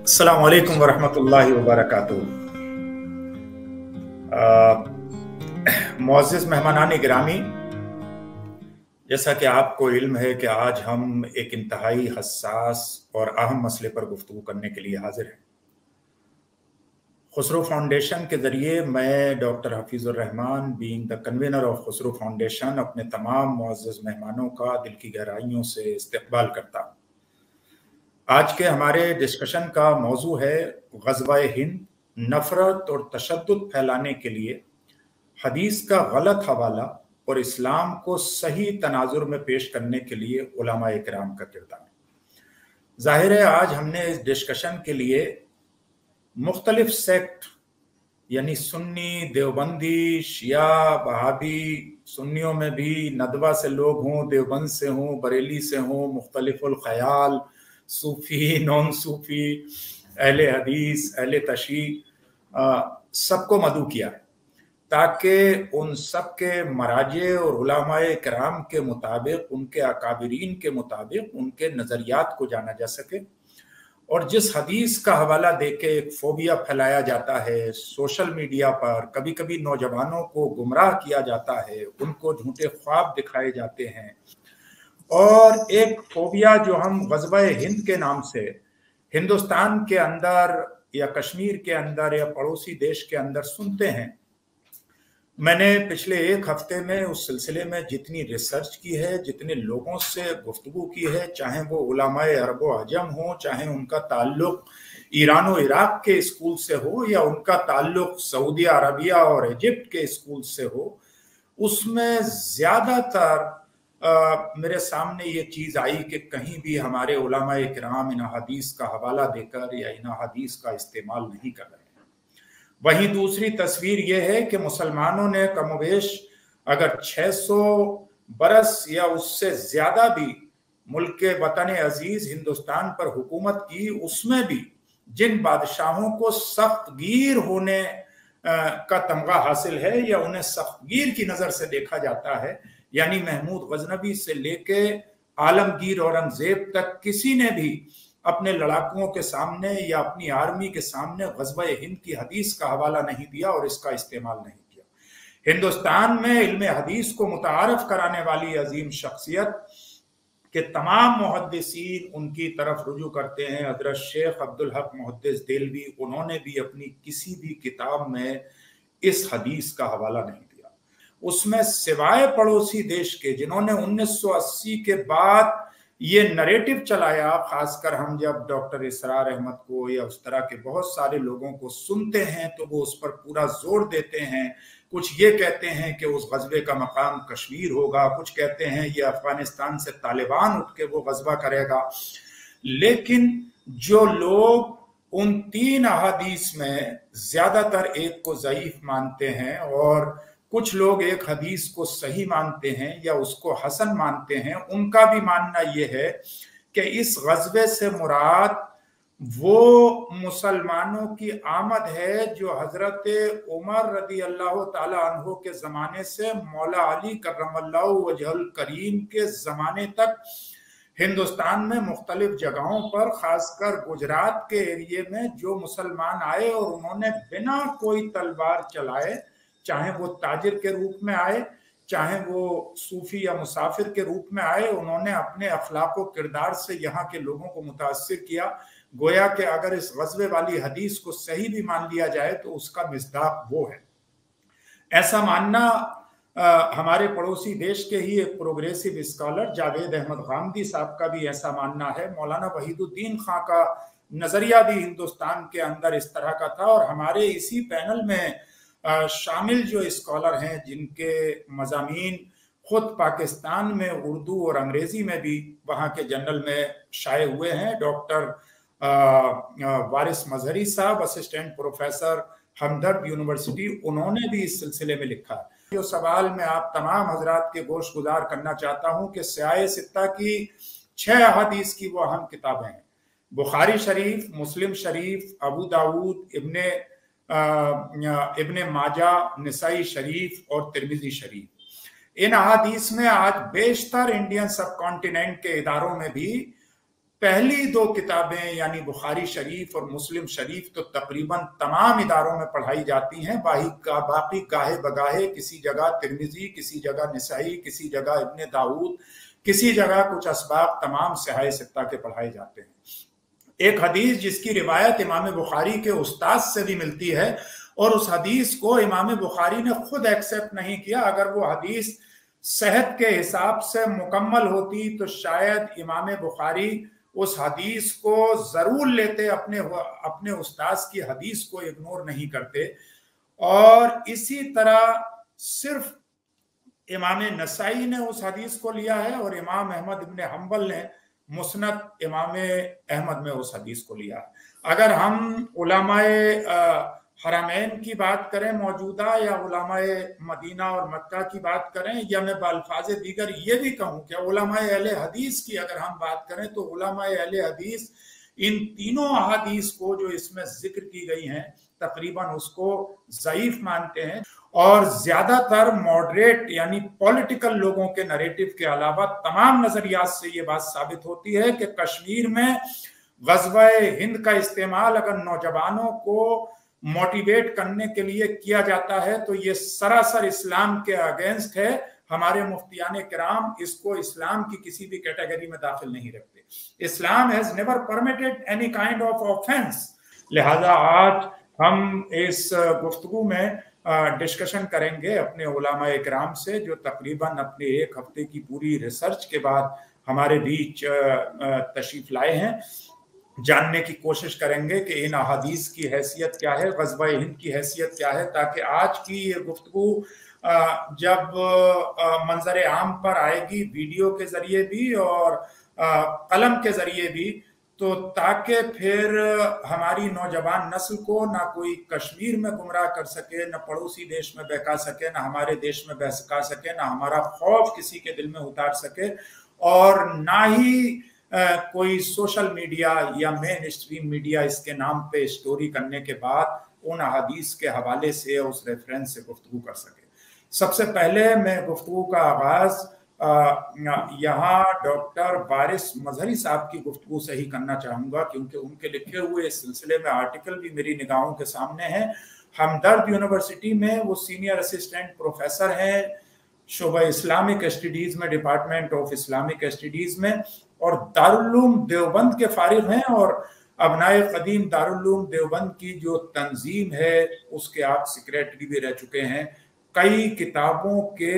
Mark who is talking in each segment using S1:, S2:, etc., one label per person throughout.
S1: अस्सलामु अलैकुम वरहमतुल्लाहि वबरकातुहू। मुअज़्ज़िज़ मेहमानान गिरामी, जैसा कि आपको इल्म है कि आज हम एक इंतहाई हसास और अहम मसले पर गुफ्तगू करने के लिए हाजिर हैं। खुसरो फाउंडेशन के ज़रिए मैं doctor Hafeezur Rahman being the convener of Khusro Foundation अपने तमाम मुअज़्ज़िज़ मेहमानों का दिल की गहराइयों से इस्तकबाल करता हूँ। आज के हमारे डिस्कशन का मौजू है ग़ज़वा-ए हिंद, नफ़रत और तशद्दुद फैलाने के लिए हदीस का गलत हवाला और इस्लाम को सही तनाजुर में पेश करने के लिए उलमाए किराम का किरदार। ज़ाहिर है आज हमने इस डिस्कशन के लिए मुख्तलिफ सेक्ट यानी सुन्नी, देवबंदी, शिया, वहाबी, सुन्नियों में भी नदवा से लोग हों, देवबंद से हों, बरेली से हों, मुख्तलिफुल ख़याल, सूफ़ी, नॉन सूफ़ी, अहले हदीस, अहले तशय्युअ सबको मदऊ किया है ताकि उन सब के मराजे और उलमाए किराम के मुताबिक, उनके अकाबिरीन के मुताबिक उनके नज़रियात को जाना जा सके। और जिस हदीस का हवाला देके एक फोबिया फैलाया जाता है सोशल मीडिया पर, कभी कभी नौजवानों को गुमराह किया जाता है, उनको झूठे ख्वाब दिखाए जाते हैं, और एक फोबिया जो हम ग़ज़वा-ए हिंद के नाम से हिंदुस्तान के अंदर या कश्मीर के अंदर या पड़ोसी देश के अंदर सुनते हैं। मैंने पिछले एक हफ्ते में उस सिलसिले में जितनी रिसर्च की है, जितने लोगों से गुफ्तगू की है, चाहे वो उलमाए अरब व अजम हो, चाहे उनका ताल्लुक ईरान और इराक के स्कूल से हो या उनका ताल्लुक सऊदी अरबिया और इजिप्ट के स्कूल से हो, उसमें ज़्यादातर मेरे सामने ये चीज़ आई कि कहीं भी हमारे उलमाए किराम इन हदीस का हवाला देकर या इन हदीस का इस्तेमाल नहीं कर रहे हैं। वहीं दूसरी तस्वीर यह है कि मुसलमानों ने कमोबेश अगर 600 बरस या उससे ज्यादा भी मुल्क के वतन अजीज हिंदुस्तान पर हुकूमत की, उसमें भी जिन बादशाहों को सख्तगीर होने का तमगा हासिल है या उन्हें सख्तगीर की नजर से देखा जाता है, यानी महमूद गजनवी से लेके आलमगीर औरंगजेब तक किसी ने भी अपने लड़ाकुओं के सामने या अपनी आर्मी के सामने ग़ज़वा-ए हिंद की हदीस का हवाला नहीं दिया और इसका इस्तेमाल नहीं किया। हिंदुस्तान में इल्म हदीस को मुतारफ कराने वाली अजीम शख्सियत के तमाम मुहद्दिसीन उनकी तरफ रुजू करते हैं। हज़रत शेख अब्दुल हक मुहद्दिस देलवी, उन्होंने भी अपनी किसी भी किताब में इस हदीस का हवाला नहीं दिया। उसमें सिवाय पड़ोसी देश के जिन्होंने 1980 के बाद ये नरेटिव चलाया, खासकर हम जब डॉक्टर इसरार अहमद को या उस तरह के बहुत सारे लोगों को सुनते हैं तो वो उस पर पूरा जोर देते हैं। कुछ ये कहते हैं कि उस गज़वे का मकाम कश्मीर होगा, कुछ कहते हैं ये अफगानिस्तान से तालिबान उठ के वो गज़वा करेगा। लेकिन जो लोग उन 3 अहादीस में ज्यादातर एक को ज़ईफ मानते हैं और कुछ लोग एक हदीस को सही मानते हैं या उसको हसन मानते हैं, उनका भी मानना यह है कि इस गज़वे से मुराद वो मुसलमानों की आमद है जो हजरत उमर रदी अल्लाह ताला अन्हो के ज़माने से मौला अली करमल्लाहु वजहुल करीम के ज़माने तक हिंदुस्तान में मुख्तलिफ जगहों पर, खासकर गुजरात के एरिए में जो मुसलमान आए और उन्होंने बिना कोई तलवार चलाए, चाहे वो ताजिर के रूप में आए, चाहे वो सूफी या मुसाफिर के रूप में आए, उन्होंने अपने अखलाक व किरदार से यहाँ के लोगों को मुतासिर किया। गोया कि अगर इस ग़ज़वे वाली हदीस को सही भी मान लिया जाए तो उसका मिस्दाक वो है। ऐसा मानना हमारे पड़ोसी देश के ही एक प्रोग्रेसिव स्कॉलर जावेद अहमद गामदी साहब का भी ऐसा मानना है। मौलाना वहीदुद्दीन खां का नजरिया भी हिंदुस्तान के अंदर इस तरह का था। और हमारे इसी पैनल में शामिल जो स्कॉलर हैं जिनके मज़ामीन खुद पाकिस्तान में उर्दू और अंग्रेजी में भी वहाँ के जर्नल में शाये हुए हैं, डॉक्टर वारिस मजहरी साहब, असिस्टेंट प्रोफेसर हमदर्द यूनिवर्सिटी, उन्होंने भी इस सिलसिले में लिखा है। जो सवाल मैं आप तमाम हजरात के गोश गुजार करना चाहता हूँ कि सियाह सित्ता की 6 अहादीस की वो अहम किताबें हैं, बुखारी शरीफ, मुस्लिम शरीफ, अबू दाऊद, इब्ने माजा, निसाई शरीफ और तिर्मिजी शरीफ। इन अहादीस में आज बेशतर इंडियन सब कॉन्टिनेंट के इदारों में भी पहली 2 किताबें यानी बुखारी शरीफ और मुस्लिम शरीफ तो तकरीबन तमाम इदारों में पढ़ाई जाती हैं, बाकी गाहे बगाहे किसी जगह तिरमिजी, किसी जगह निसाई, किसी जगह इब्ने दाऊद, किसी जगह कुछ असबाब तमाम सिहाए सित्ता के पढ़ाए जाते हैं। एक हदीस जिसकी रिवायत इमाम बुखारी के उस्ताद से भी मिलती है और उस हदीस को इमाम बुखारी ने खुद एक्सेप्ट नहीं किया। अगर वो हदीस सेहत के हिसाब से मुकम्मल होती तो शायद इमाम बुखारी उस हदीस को जरूर लेते, अपने उस्ताद की हदीस को इग्नोर नहीं करते। और इसी तरह सिर्फ इमाम नसाई ने उस हदीस को लिया है और इमाम अहमद इब्ने हम्बल ने मुस्नद इमाम अहमद में उस हदीस को लिया है। अगर हम उलमाए हरमैन की बात करें मौजूदा, या उलमाए मदीना और मक्का की बात करें, या मैं बाल्फाज़े दीगर ये भी कहूँ कि उलमाए अहले हदीस की अगर हम बात करें तो उलमाए अहले हदीस इन तीनों अहादीस को जो इसमें जिक्र की गई हैं तकरीबन उसको ज़ईफ मानते हैं। और ज्यादातर मॉडरेट यानी पॉलिटिकल लोगों के नैरेटिव के अलावा तमाम नजरियात से ये बात साबित होती है कि कश्मीर में ग़ज़वा-ए हिंद का इस्तेमाल अगर नौजवानों को मोटिवेट करने के लिए किया जाता है तो ये सरासर इस्लाम के अगेंस्ट है। हमारे मुफ्तियाने किराम इसको इस्लाम की किसी भी कैटेगरी में दाखिल नहीं रखते। Islam has never permitted any kind of offence. लिहाजा आज हम इस गुफ्तगू में डिस्कशन करेंगे अपने उलमाए किराम से, जो तकरीबन अपने 1 हफ्ते की पूरी रिसर्च के बाद हमारे बीच तशरीफ लाए हैं। जानने की कोशिश करेंगे कि इन अहादीस की हैसियत क्या है, ग़ज़वा-ए हिंद की हैसियत क्या है, ताकि आज की ये गुफ्तगू जब मंजर आम पर आएगी वीडियो के जरिए भी और कलम के जरिए भी, तो ताकि फिर हमारी नौजवान नस्ल को ना कोई कश्मीर में गुमराह कर सके, ना पड़ोसी देश में बहका सके, ना हमारे देश में बहका सके, ना हमारा खौफ किसी के दिल में उतार सके, और ना ही कोई सोशल मीडिया या मेन स्ट्रीम मीडिया इसके नाम पे स्टोरी करने के बाद उन अहादीस के हवाले से उस रेफरेंस से गुफ्तगू कर सके। सबसे पहले मैं गुफ्तगू का आगाज यहाँ डॉक्टर वारिस मजहरी साहब की गुफ्तगू से ही करना चाहूँगा, क्योंकि उनके लिखे हुए इस सिलसिले में आर्टिकल भी मेरी निगाहों के सामने है। हमदर्द यूनिवर्सिटी में वो सीनियर असिस्टेंट प्रोफेसर हैं शोबा इस्लामिक स्टडीज़ में, डिपार्टमेंट ऑफ इस्लामिक स्टडीज़ में, और दारुल उलूम देवबंद के फारिग हैं और अबनाए कदीम दारुल उलूम देवबंद की जो तंजीम है उसके आप सेक्रेटरी भी रह चुके हैं। कई किताबों के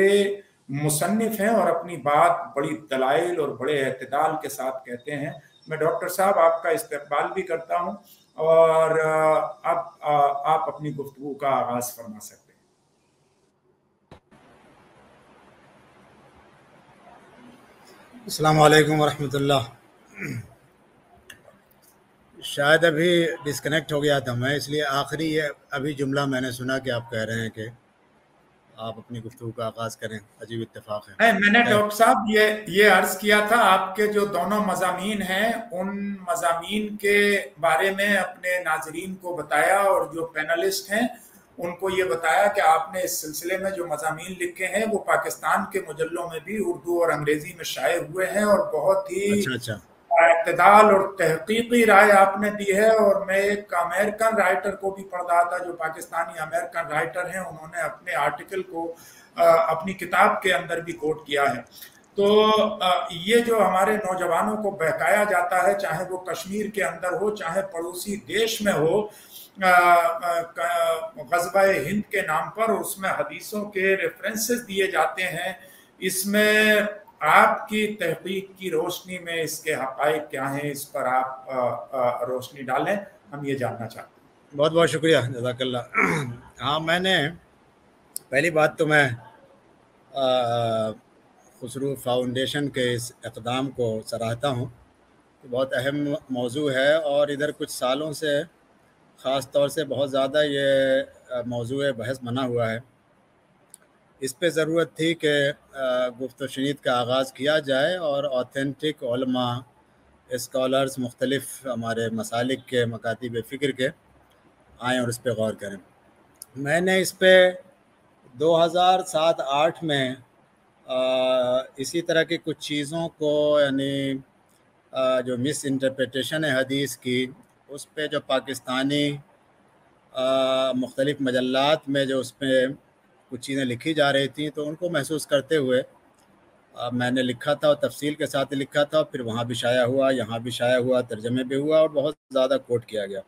S1: मुसन्निफ हैं और अपनी बात बड़ी दलाइल और बड़े एतदाल के साथ कहते हैं। मैं डॉक्टर साहब आपका इस्तकबाल भी करता हूं और अब आप अपनी गुफ्तगू का आगाज फरमा सकते हैं।
S2: अस्सलाम वालेकुम वरहमतुल्लाह। शायद अभी डिस्कनेक्ट हो गया था मैं, इसलिए आखिरी अभी जुमला मैंने सुना कि आप कह रहे हैं कि आप अपनी गुफ्तगू का आगाज़ करें। अजीब इत्तेफाक है।
S1: मैंने डॉक्टर साहब ये अर्ज किया था आपके जो दोनों मज़ामीन हैं उन मज़ामीन के बारे में अपने नाजरीन को बताया और जो पैनलिस्ट हैं उनको ये बताया कि आपने इस सिलसिले में जो मज़ामीन लिखे हैं वो पाकिस्तान के मुजल्लों में भी उर्दू और अंग्रेजी में शाये हुए हैं और बहुत ही इत्तेदाल और तहकीकी राय आपने दी है। और मैं एक अमेरिकन राइटर को भी पढ़ रहा था जो पाकिस्तानी अमेरिकन राइटर हैं, उन्होंने अपने आर्टिकल को अपनी किताब के अंदर भी कोट किया है। तो ये जो हमारे नौजवानों को बहकाया जाता है, चाहे वो कश्मीर के अंदर हो चाहे पड़ोसी देश में हो, ग़ज़वा-ए हिंद के नाम पर उसमें हदीसों के रेफरेंसेस दिए जाते हैं, इसमें आपकी तहकीक की रोशनी में इसके हक़ाइक़ क्या हैं, इस पर आप रोशनी डालें, हम ये जानना चाहते हैं।
S2: बहुत बहुत शुक्रिया, जज़ाकल्लाह। हाँ, मैंने पहली बात तो मैं खुसरू फाउंडेशन के इस इक़दाम को सराहता हूँ, बहुत अहम मौजू है और इधर कुछ सालों से ख़ास तौर से बहुत ज़्यादा ये मौजू बहस बना हुआ है। इस पे ज़रूरत थी कि गुफ्त शनीद का आगाज़ किया जाए और ऑथेंटिक उलमा स्कॉलर्स मुख्तलिफ़ हमारे मसालिक के मकातिब फ़िक्र के आएँ और इस पे गौर करें। मैंने इस पे 2007-8 में इसी तरह की कुछ चीज़ों को यानी जो मिस इंटरप्रिटेशन है हदीस की, उस पे जो पाकिस्तानी मुख्तलिफ़ मजल्लात में जो उस पर कुछ चीज़ें लिखी जा रही थी, तो उनको महसूस करते हुए मैंने लिखा था और तफसील के साथ लिखा था। फिर वहाँ भी शाया हुआ, यहाँ भी शाया हुआ, तर्जमे भी हुआ और बहुत ज़्यादा कोट किया गया।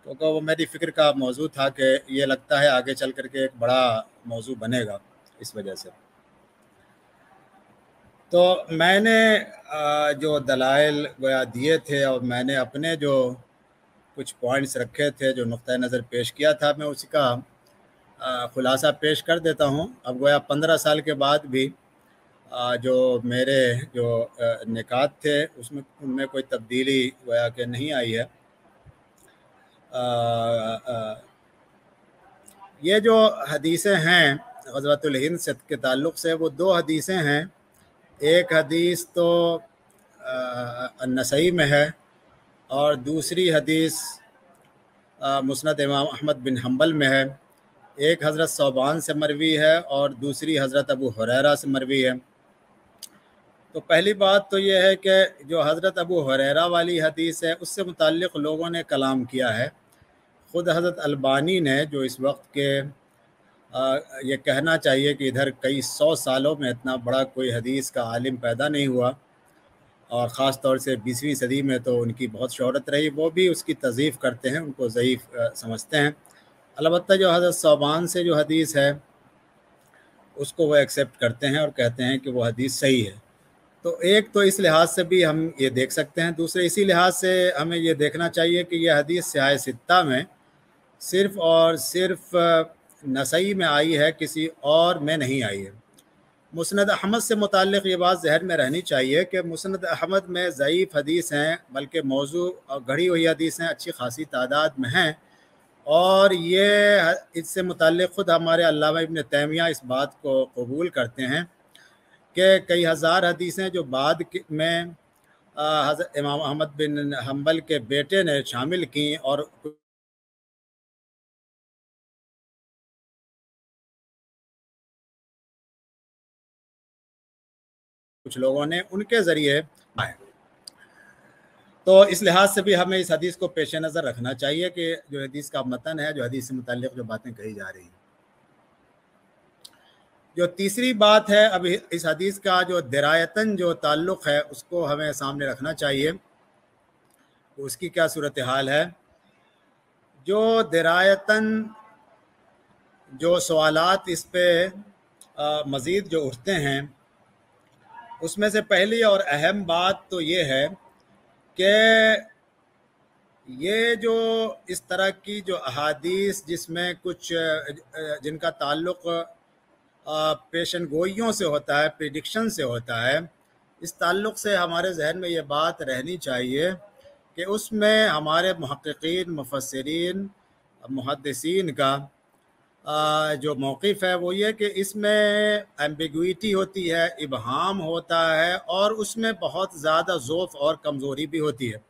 S2: तो वो मेरी फ़िक्र का मौजू था कि ये लगता है आगे चल करके एक बड़ा मौजू बनेगा इस वजह से। तो मैंने जो दलाइल गोया दिए थे और मैंने अपने जो कुछ पॉइंट्स रखे थे, जो नुक्ता नज़र पेश किया था, मैं उसी का ख़ुलासा पेश कर देता हूँ। अब गोया 15 साल के बाद भी जो मेरे जो निकात थे उसमें उनमें कोई तब्दीली गोया कि नहीं आई है। ये जो हदीसें हैं ग़ज़वतुल हिंद से के ताल्लुक़ से, वो 2 हदीसें हैं। एक हदीस तो नसई में है और दूसरी हदीस मुस्नद इमाम अहमद बिन हम्बल में है। एक हज़रत सौबान से मरवी है और दूसरी हज़रत अबू हुरैरा से मरवी है। तो पहली बात तो ये है कि जो हज़रत अबू हुरैरा वाली हदीस है उससे मुताल्लिक़ लोगों ने कलाम किया है। ख़ुद हज़रत अलबानी ने, जो इस वक्त के ये कहना चाहिए कि इधर कई 100 सालों में इतना बड़ा कोई हदीस का आलिम पैदा नहीं हुआ और ख़ास तौर से 20वीं सदी में तो उनकी बहुत शोहरत रही, वो भी उसकी तज़ीफ़ करते हैं, उनको ज़ईफ़ समझते हैं। अलबत्ता जो हज़रत सौबान से जो हदीस है उसको वो एक्सेप्ट करते हैं और कहते हैं कि वो हदीस सही है। तो एक तो इस लिहाज से भी हम ये देख सकते हैं। दूसरे इसी लिहाज से हमें ये देखना चाहिए कि यह हदीस सिहाह सित्ता में सिर्फ़ और सिर्फ नसई में आई है, किसी और में नहीं आई है। मुस्नद अहमद से मुताल्लिक़ ये बात ज़हन में रहनी चाहिए कि मुस्नद अहमद में ज़ईफ़ हदीस हैं, बल्कि मौजू और गढ़ी हुई हदीसें अच्छी खासी तादाद में हैं। और ये इससे मुताल्लिक़ ख़ुद हमारे अल्लामा इब्न तैमिया इस बात को कबूल करते हैं कि कई हज़ार हदीसें जो बाद में हज़रत इमाम अहमद बिन हम्बल के बेटे ने शामिल की और कुछ लोगों ने उनके ज़रिए आए। तो इस लिहाज से भी हमें इस हदीस को पेश नज़र रखना चाहिए कि जो हदीस का मतन है, जो हदीस से मुताल्लिक़ जो बातें कही जा रही हैं। जो तीसरी बात है, अब इस हदीस का जो दिरायतन जो ताल्लुक़ है उसको हमें सामने रखना चाहिए। उसकी क्या सूरत हाल है? जो दिरायतन जो सवालात इस पे मज़ीद जो उठते हैं, उसमें से पहली और अहम बात तो ये है कि ये जो इस तरह की जो अहादीस जिसमें कुछ जिनका ताल्लुक़ पेशन गोइयों से होता है, प्रेडिक्शन से होता है, इस ताल्लुक़ से हमारे जहन में ये बात रहनी चाहिए कि उसमें हमारे मुहक्किकीन, मुफस्सिरीन, मुहद्दिसीन का जो मौक़िफ़ है वो ये कि इसमें एम्बिग्विटी होती है, इबहाम होता है और उसमें बहुत ज़्यादा ज़ोफ़ और कमज़ोरी भी होती है।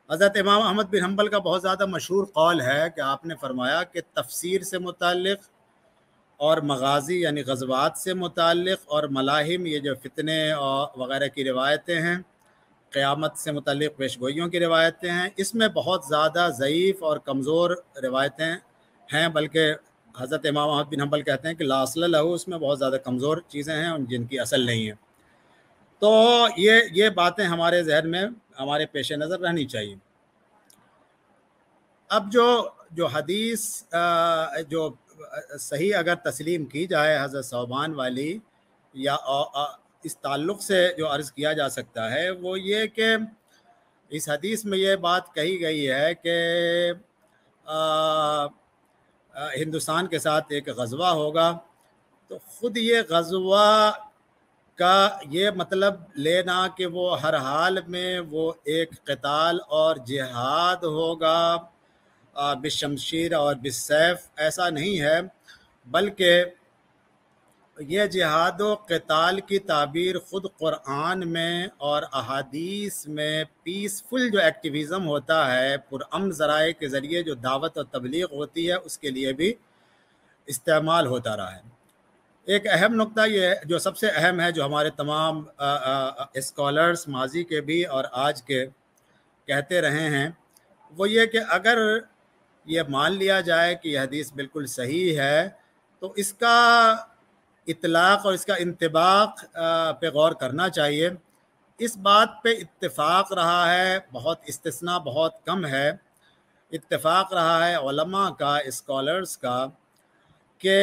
S2: हज़रत इमाम अहमद बिन हम्बल का बहुत ज़्यादा मशहूर कौल है कि आपने फरमाया कि तफसीर से मुताल्लिक़ और मगाज़ी यानी ग़ज़वात से मुताल्लिक़ और मलाहिम, ये जो फितने और वग़ैरह की रिवायतें हैं, क़यामत से मुताल्लिक़ पेशगोइयों की रिवायतें हैं, इसमें बहुत ज़्यादा ज़ईफ़ और कमज़ोर रिवायतें हैं। बल्कि हज़रत इमाम अहमद बिन हम्बल कहते हैं कि ला अस्ल लहू, उसमें बहुत ज़्यादा कमज़ोर चीज़ें हैं जिनकी असल नहीं है। तो ये बातें हमारे जहन में, हमारे पेश नज़र रहनी चाहिए। अब जो हदीस जो सही अगर तस्लीम की जाए हज़रत सौबान वाली, या इस ताल्लुक़ से जो अर्ज़ किया जा सकता है वो ये कि इस हदीस में ये बात कही गई है कि हिंदुस्तान के साथ एक ग़ज़वा होगा। तो ख़ुद ये ग़ज़वा का ये मतलब लेना कि वो हर हाल में वो एक क़िताल और जिहाद होगा बिशमशीर और बिसैफ, ऐसा नहीं है, बल्कि ये जिहाद व क़िताल की ताबीर ख़ुद क़ुरआन में और अहादीस में पीसफुल जो एक्टिविज़म होता है, पुरअमन ज़राए के ज़रिए जो दावत और तबलीग होती है, उसके लिए भी इस्तेमाल होता रहा है। ایک اہم نقطہ یہ ہے جو سب سے اہم ہے، جو ہمارے تمام اسکالرس ماضی کے بھی اور آج کے کہتے رہے ہیں، وہ یہ کہ اگر یہ مان لیا جائے کہ یہ حدیث بالکل صحیح ہے تو اس کا اطلاق اور اس کا انطباق پہ غور کرنا چاہیے۔ اس بات پہ اتفاق رہا ہے، بہت استثناء بہت کم ہے، اتفاق رہا ہے علماء کا، اسکالرس کا، کہ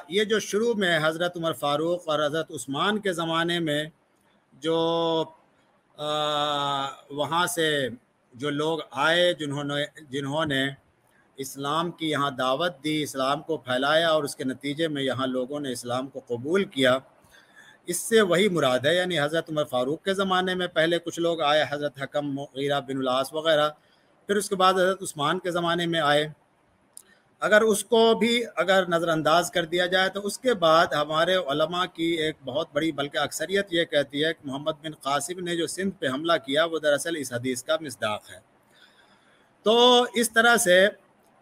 S2: یہ جو شروع میں حضرت عمر فاروق اور حضرت عثمان کے زمانے میں جو وہاں سے جو لوگ آئے جنہوں نے اسلام کی یہاں دعوت دی، اسلام کو پھیلایا، اور اس کے نتیجے میں یہاں لوگوں نے اسلام کو قبول کیا، اس سے وہی مراد ہے۔ یعنی حضرت عمر فاروق کے زمانے میں پہلے کچھ لوگ آئے، حضرت حکم، مغیرہ بن العاص وغیرہ، پھر اس کے بعد حضرت عثمان کے زمانے میں آئے۔ اگر اس کو بھی اگر نظر انداز کر دیا جائے تو اس کے بعد ہمارے علماء کی ایک بہت بڑی بلکہ اکثریت یہ کہتی ہے کہ محمد بن قاسم نے جو سندھ پہ حملہ کیا وہ دراصل اس حدیث کا مصداق ہے۔ تو اس طرح سے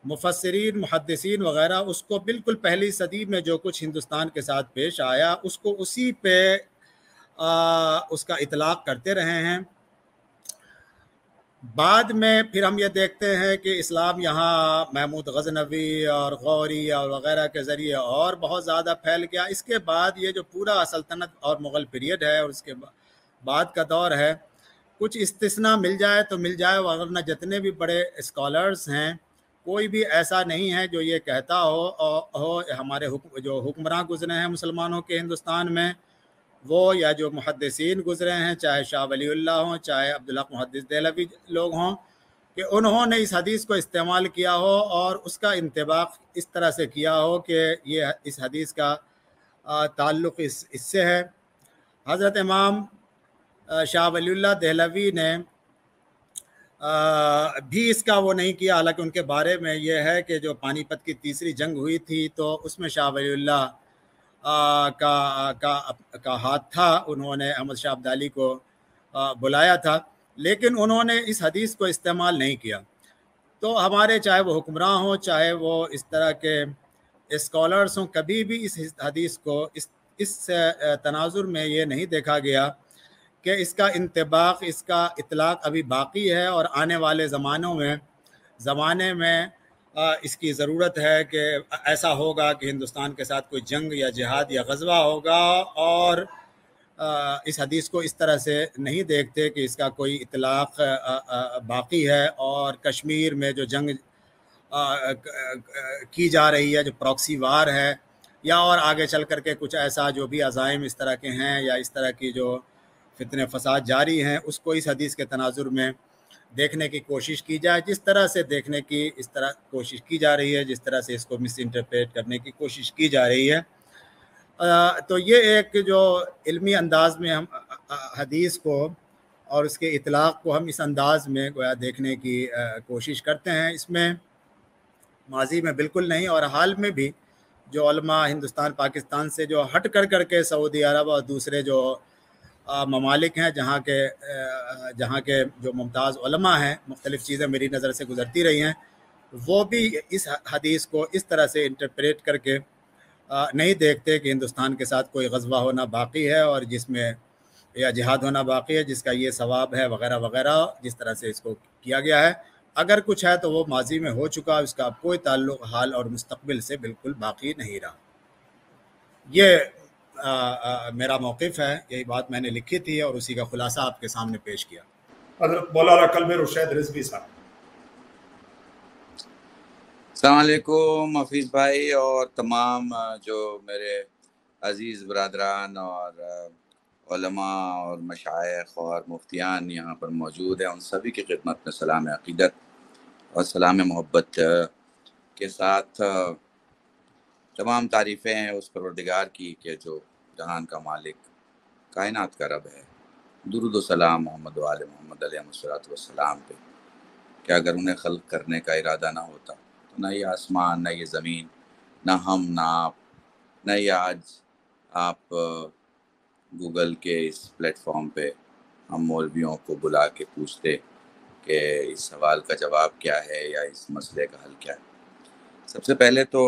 S2: مفسرین، محدثین وغیرہ اس کو بالکل پہلی صدی میں جو کچھ ہندوستان کے ساتھ پیش آیا اس کو اسی پہ اس کا اطلاق کرتے رہے ہیں۔ بعد میں پھر ہم یہ دیکھتے ہیں کہ اسلام یہاں محمود غزنوی اور غوری اور وغیرہ کے ذریعے اور بہت زیادہ پھیل گیا۔ اس کے بعد یہ جو پورا سلطنت اور مغل پیریڈ ہے اور اس کے بعد کا دور ہے، کچھ استثناء مل جائے تو مل جائے، ورنہ جتنے بھی بڑے اسکالرز ہیں کوئی بھی ایسا نہیں ہے جو یہ کہتا ہو ہمارے جو حکمراں گزرے ہیں مسلمانوں کے ہندوستان میں، وہ یا جو محدثین گزرے ہیں، چاہے شاہ ولی اللہ ہوں، چاہے عبدالحق محدث دہلوی لوگ ہوں، کہ انہوں نے اس حدیث کو استعمال کیا ہو اور اس کا انطباق اس طرح سے کیا ہو کہ یہ اس حدیث کا تعلق اس سے ہے۔ حضرت امام شاہ ولی اللہ دہلوی نے بھی اس کا وہ نہیں کیا، حالانکہ ان کے بارے میں یہ ہے کہ جو پانی پت کی تیسری جنگ ہوئی تھی تو اس میں شاہ ولی اللہ کا ہاتھ تھا، انہوں نے احمد شاہ ابدالی کو بلایا تھا، لیکن انہوں نے اس حدیث کو استعمال نہیں کیا۔ تو ہمارے چاہے وہ حکمراں ہوں، چاہے وہ اس طرح کے اسکالرس ہوں، کبھی بھی اس حدیث کو اس تناظر میں یہ نہیں دیکھا گیا کہ اس کا انطباق، اس کا اطلاق ابھی باقی ہے اور آنے والے زمانے میں اس کی ضرورت ہے کہ ایسا ہوگا کہ ہندوستان کے ساتھ کوئی جنگ یا جہاد یا غزوہ ہوگا، اور اس حدیث کو اس طرح سے نہیں دیکھتے کہ اس کا کوئی اطلاق باقی ہے، اور کشمیر میں جو جنگ کی جا رہی ہے، جو پراکسی وار ہے، یا اور آگے چل کر کے کچھ ایسا جو بھی عزائم اس طرح کے ہیں یا اس طرح کی جو فتنے فساد جاری ہیں، اس کو اس حدیث کے تناظر میں دیکھنے کی کوشش کی جائے، جس طرح سے دیکھنے کی اس طرح کوشش کی جا رہی ہے، جس طرح سے اس کو مس انٹرپریٹ کرنے کی کوشش کی جا رہی ہے۔ تو یہ ایک جو علمی انداز میں ہم حدیث کو اور اس کے اطلاق کو ہم اس انداز میں گویا دیکھنے کی کوشش کرتے ہیں، اس میں ماضی میں بالکل نہیں، اور حال میں بھی جو علماء ہندوستان پاکستان سے جو ہٹ کر کے سعودی عرب اور دوسرے جو ممالک ہیں جہاں کے جو ممتاز علماء ہیں، مختلف چیزیں میری نظر سے گزرتی رہی ہیں، وہ بھی اس حدیث کو اس طرح سے انٹرپریٹ کر کے نہیں دیکھتے کہ ہندوستان کے ساتھ کوئی غزوہ ہونا باقی ہے اور جس میں یا جہاد ہونا باقی ہے جس کا یہ ثواب ہے وغیرہ وغیرہ، جس طرح سے اس کو کیا گیا ہے۔ اگر کچھ ہے تو وہ ماضی میں ہو چکا، اس کا کوئی تعلق حال اور مستقبل سے بالکل باقی نہیں رہا۔ یہ میرا موقف ہے، یہی بات میں نے لکھی تھی اور اسی کا خلاصہ آپ کے سامنے پیش کیا۔
S1: حضرت مولانا قلب رشید رضوی صاحب۔
S3: السلام علیکم حفیظ بھائی اور تمام جو میرے عزیز برادران اور علماء اور مشائخ اور مفتیان یہاں پر موجود ہیں، ان سبھی کی خدمت میں سلام عقیدت اور سلام محبت کے ساتھ تمام تعریفیں ہیں اس پروردگار کی کہ جو جہان کا مالک، کائنات کا رب ہے۔ درود و سلام محمد و آل محمد علیہ الصلوۃ والسلام پہ کہ اگر انہیں خلق کرنے کا ارادہ نہ ہوتا تو نہ یہ آسمان، نہ یہ زمین، نہ ہم، نہ آپ، نہ یہ آج آپ گوگل کے اس پلیٹ فارم پہ ہم مولویوں کو بلا کے پوچھتے کہ اس سوال کا جواب کیا ہے یا اس مسئلے کا حل کیا ہے۔ سب سے پہلے تو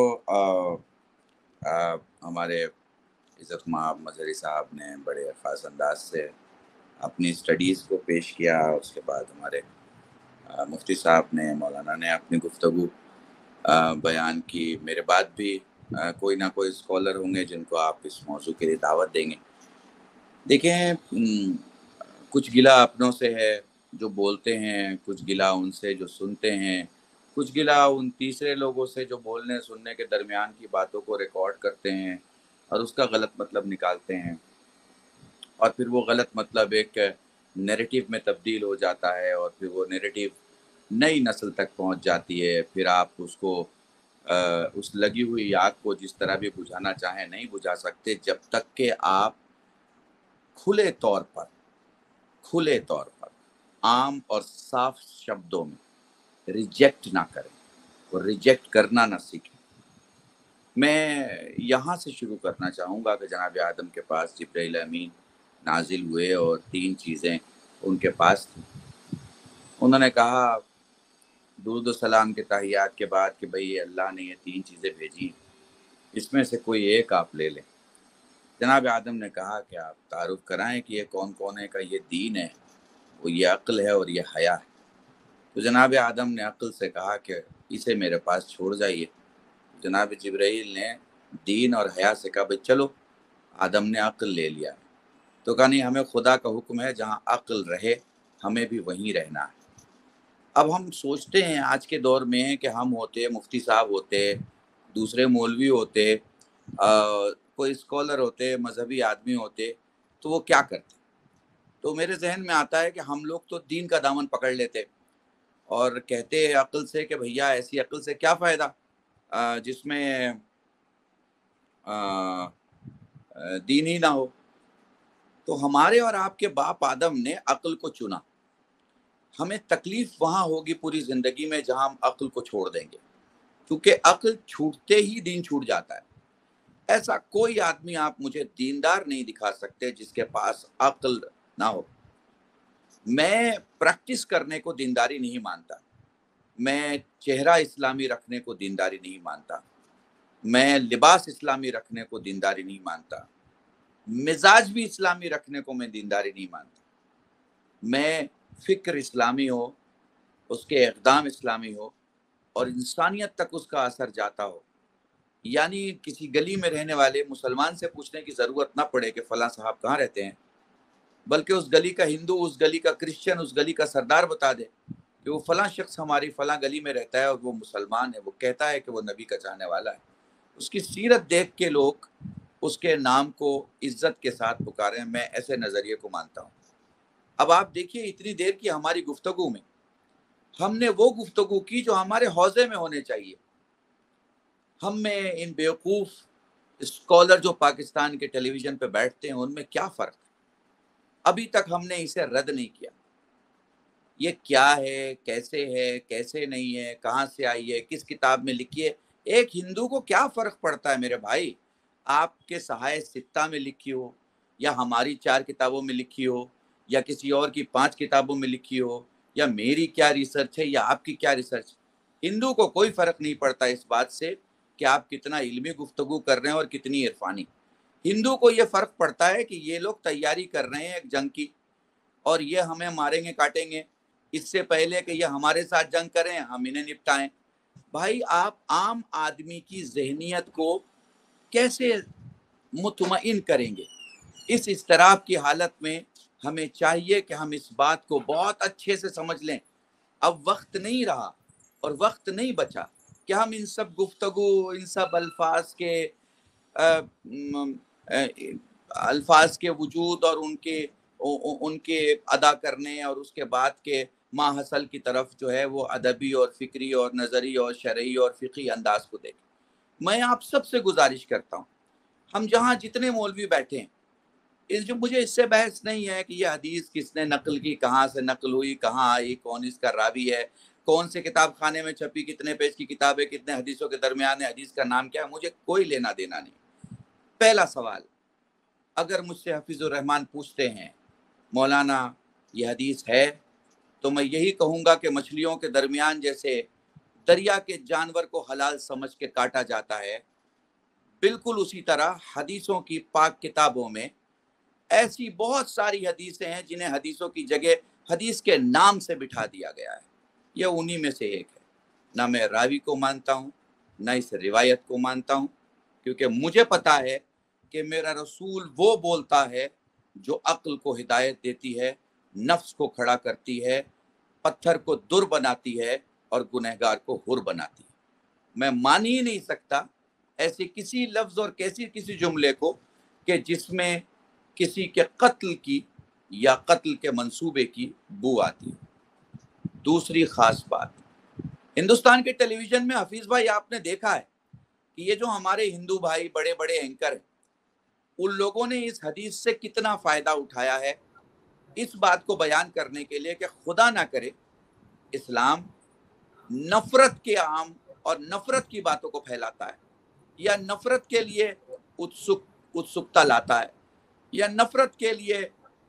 S3: हमारे इज़्ज़त माब मज़हरी साहब ने बड़े ख़ास अंदाज से अपनी स्टडीज़ को पेश किया। उसके बाद हमारे मुफ्ती साहब ने, मौलाना ने अपनी गुफ्तगू बयान की। मेरे बाद भी कोई ना कोई स्कॉलर होंगे जिनको आप इस मौजू के लिए दावत देंगे। देखें, कुछ गिला अपनों से है जो बोलते हैं, कुछ गिला उनसे जो सुनते हैं, कुछ गिला उन तीसरे लोगों से जो बोलने सुनने के दरमियान की बातों को रिकॉर्ड करते हैं और उसका गलत मतलब निकालते हैं, और फिर वो गलत मतलब एक नैरेटिव में तब्दील हो जाता है और फिर वो नैरेटिव नई नस्ल तक पहुंच जाती है। फिर आप उसको उस लगी हुई आग को जिस तरह भी बुझाना चाहें नहीं बुझा सकते जब तक कि आप खुले तौर पर आम और साफ शब्दों में रिजेक्ट ना करें और रिजेक्ट करना ना सीखें। मैं यहाँ से शुरू करना चाहूँगा कि जनाब आदम के पास जिब्राइल अमीन नाजिल हुए और 3 चीज़ें उनके पास थी। उन्होंने कहा दुरूद सलाम के तहियात के बाद कि भाई अल्लाह ने ये 3 चीज़ें भेजी, इसमें से कोई एक आप ले लें। जनाब आदम ने कहा कि आप तारुफ कराएं कि ये कौन कौन है। का ये दीन है, वो ये अक्ल है और ये हया है। तो जनाब आदम ने अक्ल से कहा कि इसे मेरे पास छोड़ जाइए। जनाब जिब्राइल ने दीन और हया से कहा भाई चलो। आदम ने अक्ल ले लिया। तो कहा नहीं, हमें खुदा का हुक्म है जहाँ अक्ल रहे हमें भी वहीं रहना है। अब हम सोचते हैं आज के दौर में कि हम होते, मुफ्ती साहब होते, दूसरे मौलवी होते, कोई स्कॉलर होते, मजहबी आदमी होते, तो वो क्या करते। तो मेरे जहन में आता है कि हम लोग तो दीन का दामन पकड़ लेते और कहते अक्ल से कि भैया ऐसी अक्ल से क्या फ़ायदा जिसमें दीन ही ना हो। तो हमारे और आपके बाप आदम ने अक्ल को चुना। हमें तकलीफ वहाँ होगी पूरी ज़िंदगी में जहाँ हम अक्ल को छोड़ देंगे, क्योंकि अक्ल छूटते ही दीन छूट जाता है। ऐसा कोई आदमी आप मुझे दीनदार नहीं दिखा सकते जिसके पास अक्ल ना हो। मैं प्रैक्टिस करने को दीनदारी नहीं मानता, मैं चेहरा इस्लामी रखने को दीनदारी नहीं मानता, मैं लिबास इस्लामी रखने को दीनदारी नहीं मानता, मिजाज भी इस्लामी रखने को मैं दीनदारी नहीं मानता। मैं फ़िक्र इस्लामी हो, उसके इक़दाम इस्लामी हो और इंसानियत तक उसका असर जाता हो। यानी किसी गली में रहने वाले मुसलमान से पूछने की ज़रूरत ना पड़े कि फ़लाँ साहब कहाँ रहते हैं, बल्कि उस गली का हिंदू, उस गली का क्रिश्चियन, उस गली का सरदार बता दे कि वो फ़लाँ शख्स हमारी फ़लाँ गली में रहता है और वो मुसलमान है, वो कहता है कि वो नबी का चाहने वाला है। उसकी सीरत देख के लोग उसके नाम को इज्जत के साथ पुकारें। मैं ऐसे नज़रिए को मानता हूँ। अब आप देखिए, इतनी देर की हमारी गुफ्तगू में हमने वो गुफ्तगू की जो हमारे हौजे में होने चाहिए। हम में इन बेवकूफ़ स्कॉलर जो पाकिस्तान के टेलीविज़न पे बैठते हैं, उनमें क्या फ़र्क है? अभी तक हमने इसे रद्द नहीं किया। ये क्या है, कैसे नहीं है, कहाँ से आई है, किस किताब में लिखी है, एक हिंदू को क्या फ़र्क पड़ता है मेरे भाई? आपके सहाय सित्ता में लिखी हो या हमारी 4 किताबों में लिखी हो या किसी और की 5 किताबों में लिखी हो, या मेरी क्या रिसर्च है या आपकी क्या रिसर्च। हिंदू को कोई फ़र्क नहीं पड़ता इस बात से कि आप कितना इल्मी गुफ्तगू कर रहे हैं और कितनी इरफानी। हिंदू को ये फ़र्क पड़ता है कि ये लोग तैयारी कर रहे हैं एक जंग की और ये हमें मारेंगे काटेंगे, इससे पहले कि ये हमारे साथ जंग करें हम इन्हें निपटाएं। भाई, आप आम आदमी की ज़हनियत को कैसे मुतमईन करेंगे? इस इज़्तिराब की हालत में हमें चाहिए कि हम इस बात को बहुत अच्छे से समझ लें। अब वक्त नहीं रहा और वक्त नहीं बचा कि हम इन सब गुफ्तगू, इन सब अल्फाज के वजूद और उनके अदा करने और उसके बाद के माहसल की तरफ जो है वो अदबी और फ़िक्री और नज़री और शरई और फ़िक़ही अंदाज़ को देखें। मैं आप सबसे गुजारिश करता हूँ, हम जहाँ जितने मौलवी बैठे हैं, जो मुझे इससे बहस नहीं है कि ये हदीस किसने नकल की, कहाँ से नकल हुई, कहाँ आई, कौन इसका रावी है, कौन से किताब खाने में छपी, कितने पेज की किताब है, कितने हदीसों के दरमियान है, हदीस का नाम क्या है, मुझे कोई लेना देना नहीं। पहला सवाल, अगर मुझसे हफीज़ुर रहमान पूछते हैं मौलाना ये हदीस है, तो मैं यही कहूँगा कि मछलियों के दरमियान जैसे दरिया के जानवर को हलाल समझ के काटा जाता है, बिल्कुल उसी तरह हदीसों की पाक किताबों में ऐसी बहुत सारी हदीसें हैं जिन्हें हदीसों की जगह हदीस के नाम से बिठा दिया गया है। यह उन्हीं में से एक है। ना मैं रावी को मानता हूँ, ना इस रिवायत को मानता हूँ, क्योंकि मुझे पता है कि मेरा रसूल वो बोलता है जो अक्ल को हिदायत देती है, नफ्स को खड़ा करती है, पत्थर को दुर बनाती है और गुनहगार को हुर बनाती है। मैं मान ही नहीं सकता ऐसे किसी लफ्ज और किसी जुमले को कि जिसमें किसी के कत्ल की या कत्ल के मंसूबे की बू आती है। दूसरी खास बात, हिंदुस्तान के टेलीविजन में हफीज भाई आपने देखा है कि ये जो हमारे हिंदू भाई बड़े बड़े एंकर हैं, उन लोगों ने इस हदीस से कितना फायदा उठाया है इस बात को बयान करने के लिए कि खुदा ना करे इस्लाम नफरत के आम और नफरत की बातों को फैलाता है, या नफरत के लिए उत्सुकता लाता है, या नफरत के लिए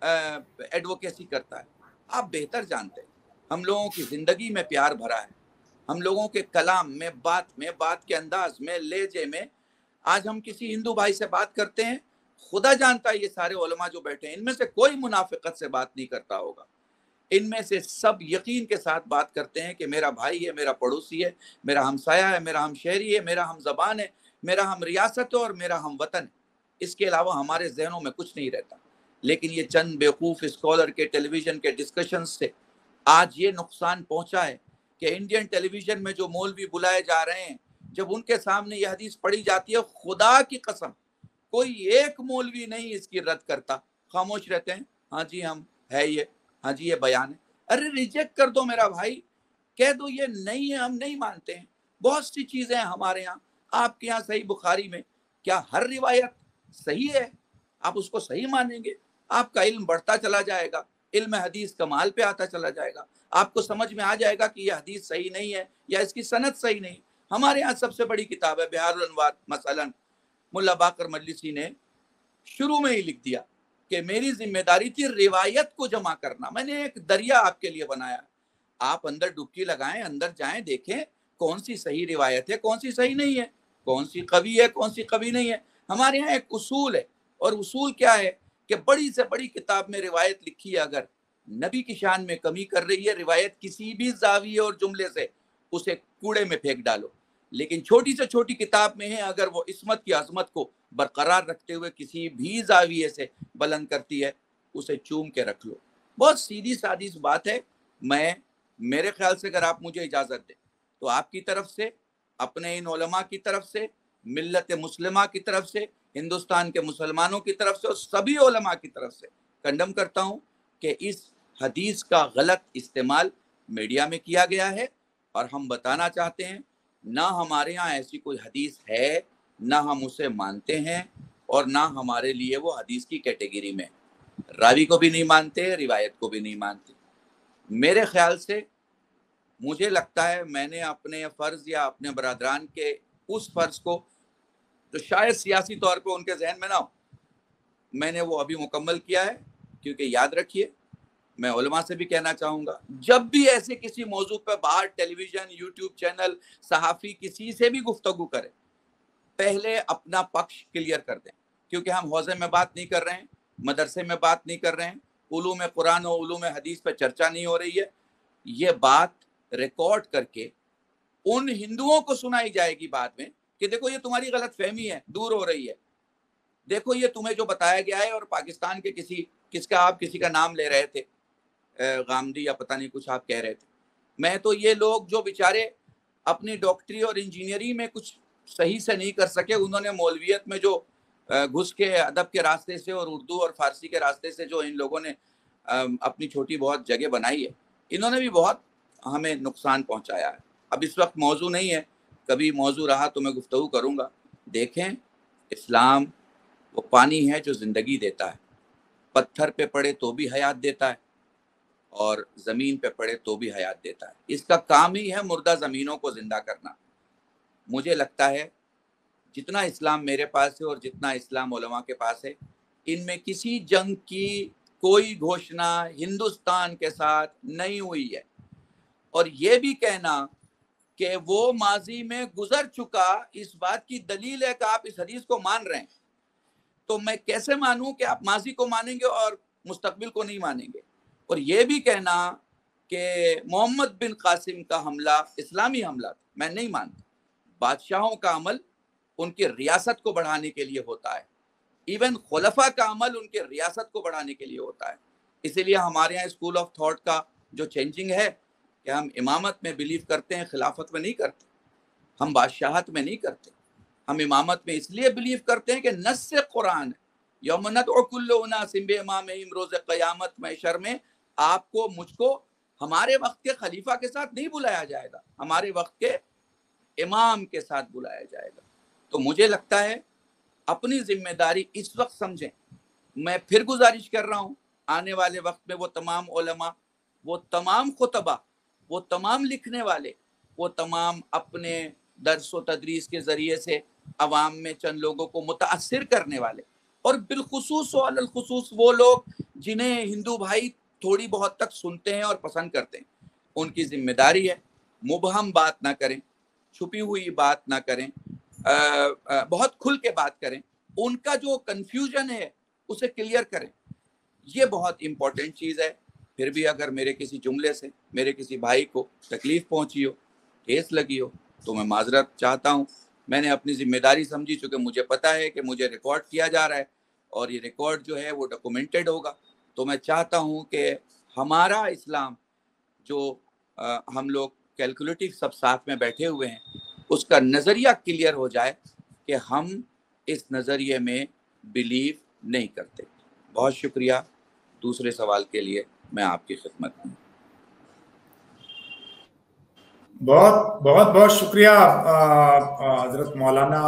S3: एडवोकेसी करता है। आप बेहतर जानते हैं हम लोगों की जिंदगी में प्यार भरा है, हम लोगों के कलाम में बात के अंदाज में, लहजे में। आज हम किसी हिंदू भाई से बात करते हैं, खुदा जानता है ये सारे उलमा जो बैठे हैं इनमें से कोई मुनाफिकत से बात नहीं करता होगा। इनमें से सब यकीन के साथ बात करते हैं कि मेरा भाई है, मेरा पड़ोसी है, मेरा हमसाया है, मेरा हमशहरी है, मेरा हम ज़बान है, मेरा हम रियासत है और मेरा हम वतन है। इसके अलावा हमारे जहनों में कुछ नहीं रहता। लेकिन ये चंद बेवकूफ़ स्कॉलर के टेलीविज़न के डिस्कशन से आज ये नुकसान पहुंचा है कि इंडियन टेलीविज़न में जो मौलवी बुलाए जा रहे हैं, जब उनके सामने यह हदीस पढ़ी जाती है, खुदा की कसम कोई एक मौलवी नहीं इसकी रद्द करता, खामोश रहते हैं। हाँ जी हम है ये, हाँ जी ये बयान है। अरे रिजेक्ट कर दो मेरा भाई, कह दो ये नहीं है, हम नहीं मानते हैं। बहुत सी चीज़ें हैं हमारे यहाँ, आपके यहाँ सही बुखारी में क्या हर रिवायत सही है? आप उसको सही मानेंगे, आपका इल्म बढ़ता चला जाएगा, इल्म हदीस कमाल पे आता चला जाएगा, आपको समझ में आ जाएगा कि यह हदीस सही नहीं है या इसकी सनद सही नहीं। हमारे यहाँ सबसे बड़ी किताब है बिहारुल अनवार, मसलन मुल्ला बाकर मजलिसी ने शुरू में ही लिख दिया कि मेरी जिम्मेदारी थी रिवायत को जमा करना। मैंने एक दरिया आपके लिए बनाया, आप अंदर डुबकी लगाएं, अंदर जाएं, देखें कौन सी सही रिवायत है, कौन सी सही नहीं है, कौन सी कवि है, कौन सी कवि नहीं है। हमारे यहाँ एक उसूल है, और उसूल क्या है कि बड़ी से बड़ी किताब में रिवायत लिखी है, अगर नबी की शान में कमी कर रही है रिवायत किसी भी जाविये और जुमले से, उसे कूड़े में फेंक डालो। लेकिन छोटी से छोटी किताब में है, अगर वो इस्मत की अजमत को बरकरार रखते हुए किसी भी जाविये से बुलंद करती है, उसे चूम के रख लो। बहुत सीधी सादी बात है। मैं मेरे ख्याल से अगर आप मुझे इजाज़त दें तो आपकी तरफ से, अपने इन उलमा की तरफ से, मिल्लत मुस्लिमा की तरफ से, हिंदुस्तान के मुसलमानों की तरफ से और सभी उलमा की तरफ से कंडम करता हूँ कि इस हदीस का गलत इस्तेमाल मीडिया में किया गया है। और हम बताना चाहते हैं, ना हमारे यहाँ ऐसी कोई हदीस है, ना हम उसे मानते हैं, और ना हमारे लिए वो हदीस की कैटेगरी में। रावी को भी नहीं मानते, रिवायत को भी नहीं मानते। मेरे ख्याल से, मुझे लगता है मैंने अपने फ़र्ज़ या अपने बरादरान के उस फ़र्ज़ को जो शायद सियासी तौर पे उनके जहन में ना हो, मैंने वो अभी मुकम्मल किया है। क्योंकि याद रखिए, मैं उलमा से भी कहना चाहूँगा, जब भी ऐसे किसी मौजू पर बाहर टेलीविज़न, यूट्यूब चैनल, सहाफ़ी किसी से भी गुफ्तगू करें, पहले अपना पक्ष क्लियर कर दें। क्योंकि हम हौज़े में बात नहीं कर रहे हैं, मदरसे में बात नहीं कर रहे हैं, उलूम कुरान और उलूम हदीस पर चर्चा नहीं हो रही है। ये बात रिकॉर्ड करके उन हिंदुओं को सुनाई जाएगी बाद में कि देखो ये तुम्हारी गलत फहमी है, दूर हो रही है, देखो ये तुम्हें जो बताया गया है। और पाकिस्तान के आप किसी का नाम ले रहे थे, गामदी या पता नहीं कुछ आप कह रहे थे। मैं तो ये लोग जो बेचारे अपनी डॉक्टरी और इंजीनियरिंग में कुछ सही से नहीं कर सके, उन्होंने मौलवियत में जो घुस के अदब के रास्ते से और उर्दू और फारसी के रास्ते से जो इन लोगों ने अपनी छोटी बहुत जगह बनाई है, इन्होंने भी बहुत हमें नुकसान पहुंचाया है। अब इस वक्त मौजू नहीं है, कभी मौजू रहा तो मैं गुफ्तगू करूँगा। देखें, इस्लाम वो पानी है जो ज़िंदगी देता है, पत्थर पे पड़े तो भी हयात देता है और ज़मीन पे पड़े तो भी हयात देता है। इसका काम ही है मुर्दा ज़मीनों को ज़िंदा करना। मुझे लगता है जितना इस्लाम मेरे पास है और जितना इस्लाम उलमा के पास है, इनमें किसी जंग की कोई घोषणा हिंदुस्तान के साथ नहीं हुई है। और ये भी कहना کہ وہ ماضی میں گزر چکا، اس بات کی دلیل ہے کہ آپ اس حدیث کو مان رہے ہیں، تو میں کیسے مانوں کہ آپ ماضی کو مانیں گے اور مستقبل کو نہیں مانیں گے؟ اور یہ بھی کہنا کہ محمد بن قاسم کا حملہ اسلامی حملہ تھا، میں نہیں مانتا۔ بادشاہوں کا عمل ان کی ریاست کو بڑھانے کے لیے ہوتا ہے، ایون خلفاء کا عمل ان کے ریاست کو بڑھانے کے لیے ہوتا ہے۔ اسی لیے ہمارے یہاں اسکول آف تھاٹ کا جو چینجنگ ہے کہ ہم امامت میں بلیو کرتے ہیں، خلافت میں نہیں کرتے، ہم بادشاہت میں نہیں کرتے، ہم امامت میں اس لیے بلیو کرتے ہیں کہ نص قرآن ہے، یوم ندعو کل اناس بامامہم، روز قیامت محشر میں آپ کو مجھ کو ہمارے وقت کے خلیفہ کے ساتھ نہیں بلایا جائے گا، ہمارے وقت کے امام کے ساتھ بلایا جائے گا۔ تو مجھے لگتا ہے اپنی ذمہ داری اس وقت سمجھیں۔ میں پھر گزارش کر رہا ہوں، آنے والے وقت میں وہ تمام علماء، وہ تمام خطبہ، وہ تمام لکھنے والے، وہ تمام اپنے درس و تدریس کے ذریعے سے عوام میں چند لوگوں کو متاثر کرنے والے، اور بالخصوص و علی الخصوص وہ لوگ جنہیں ہندو بھائی تھوڑی بہت تک سنتے ہیں اور پسند کرتے ہیں، ان کی ذمہ داری ہے مبہم بات نہ کریں، چھپی ہوئی بات نہ کریں، بہت کھل کے بات کریں، ان کا جو کنفیوژن ہے اسے کلیئر کریں۔ یہ بہت امپورٹنٹ چیز ہے۔ پھر بھی اگر میرے کسی جملے سے میرے کسی بھائی کو تکلیف پہنچی ہو، ٹھیس لگی ہو، تو میں معذرت چاہتا ہوں۔ میں نے اپنی ذمہ داری سمجھی، چونکہ مجھے پتا ہے کہ مجھے ریکارڈ کیا جا رہا ہے اور یہ ریکارڈ جو ہے وہ ڈاکومنٹڈ ہوگا، تو میں چاہتا ہوں کہ ہمارا اسلام جو ہم لوگ کیلکولیٹو سب ساتھ میں بیٹھے ہوئے ہیں، اس کا نظریہ کلیئر ہو جائے کہ ہم اس نظریے میں بلیو نہیں کرتے۔ بہت شکریہ۔ دوسرے سوال کے لیے میں آپ کی خدمت میں۔
S1: بہت شکریہ حضرت مولانا،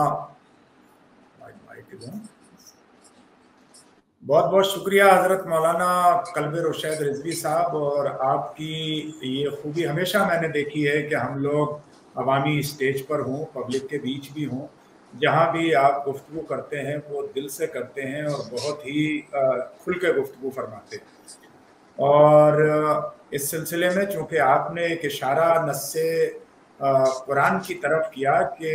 S1: بہت شکریہ حضرت مولانا قلب رشید رضوی صاحب۔ اور آپ کی یہ خوبی ہمیشہ میں نے دیکھی ہے کہ ہم لوگ عوامی اسٹیج پر ہوں، پبلک کے بیچ بھی ہوں، جہاں بھی آپ گفتگو کرتے ہیں وہ دل سے کرتے ہیں اور بہت ہی کھل کے گفتگو فرماتے ہیں۔ اور اس سلسلے میں چونکہ آپ نے ایک اشارہ نص قرآن کی طرف کیا کہ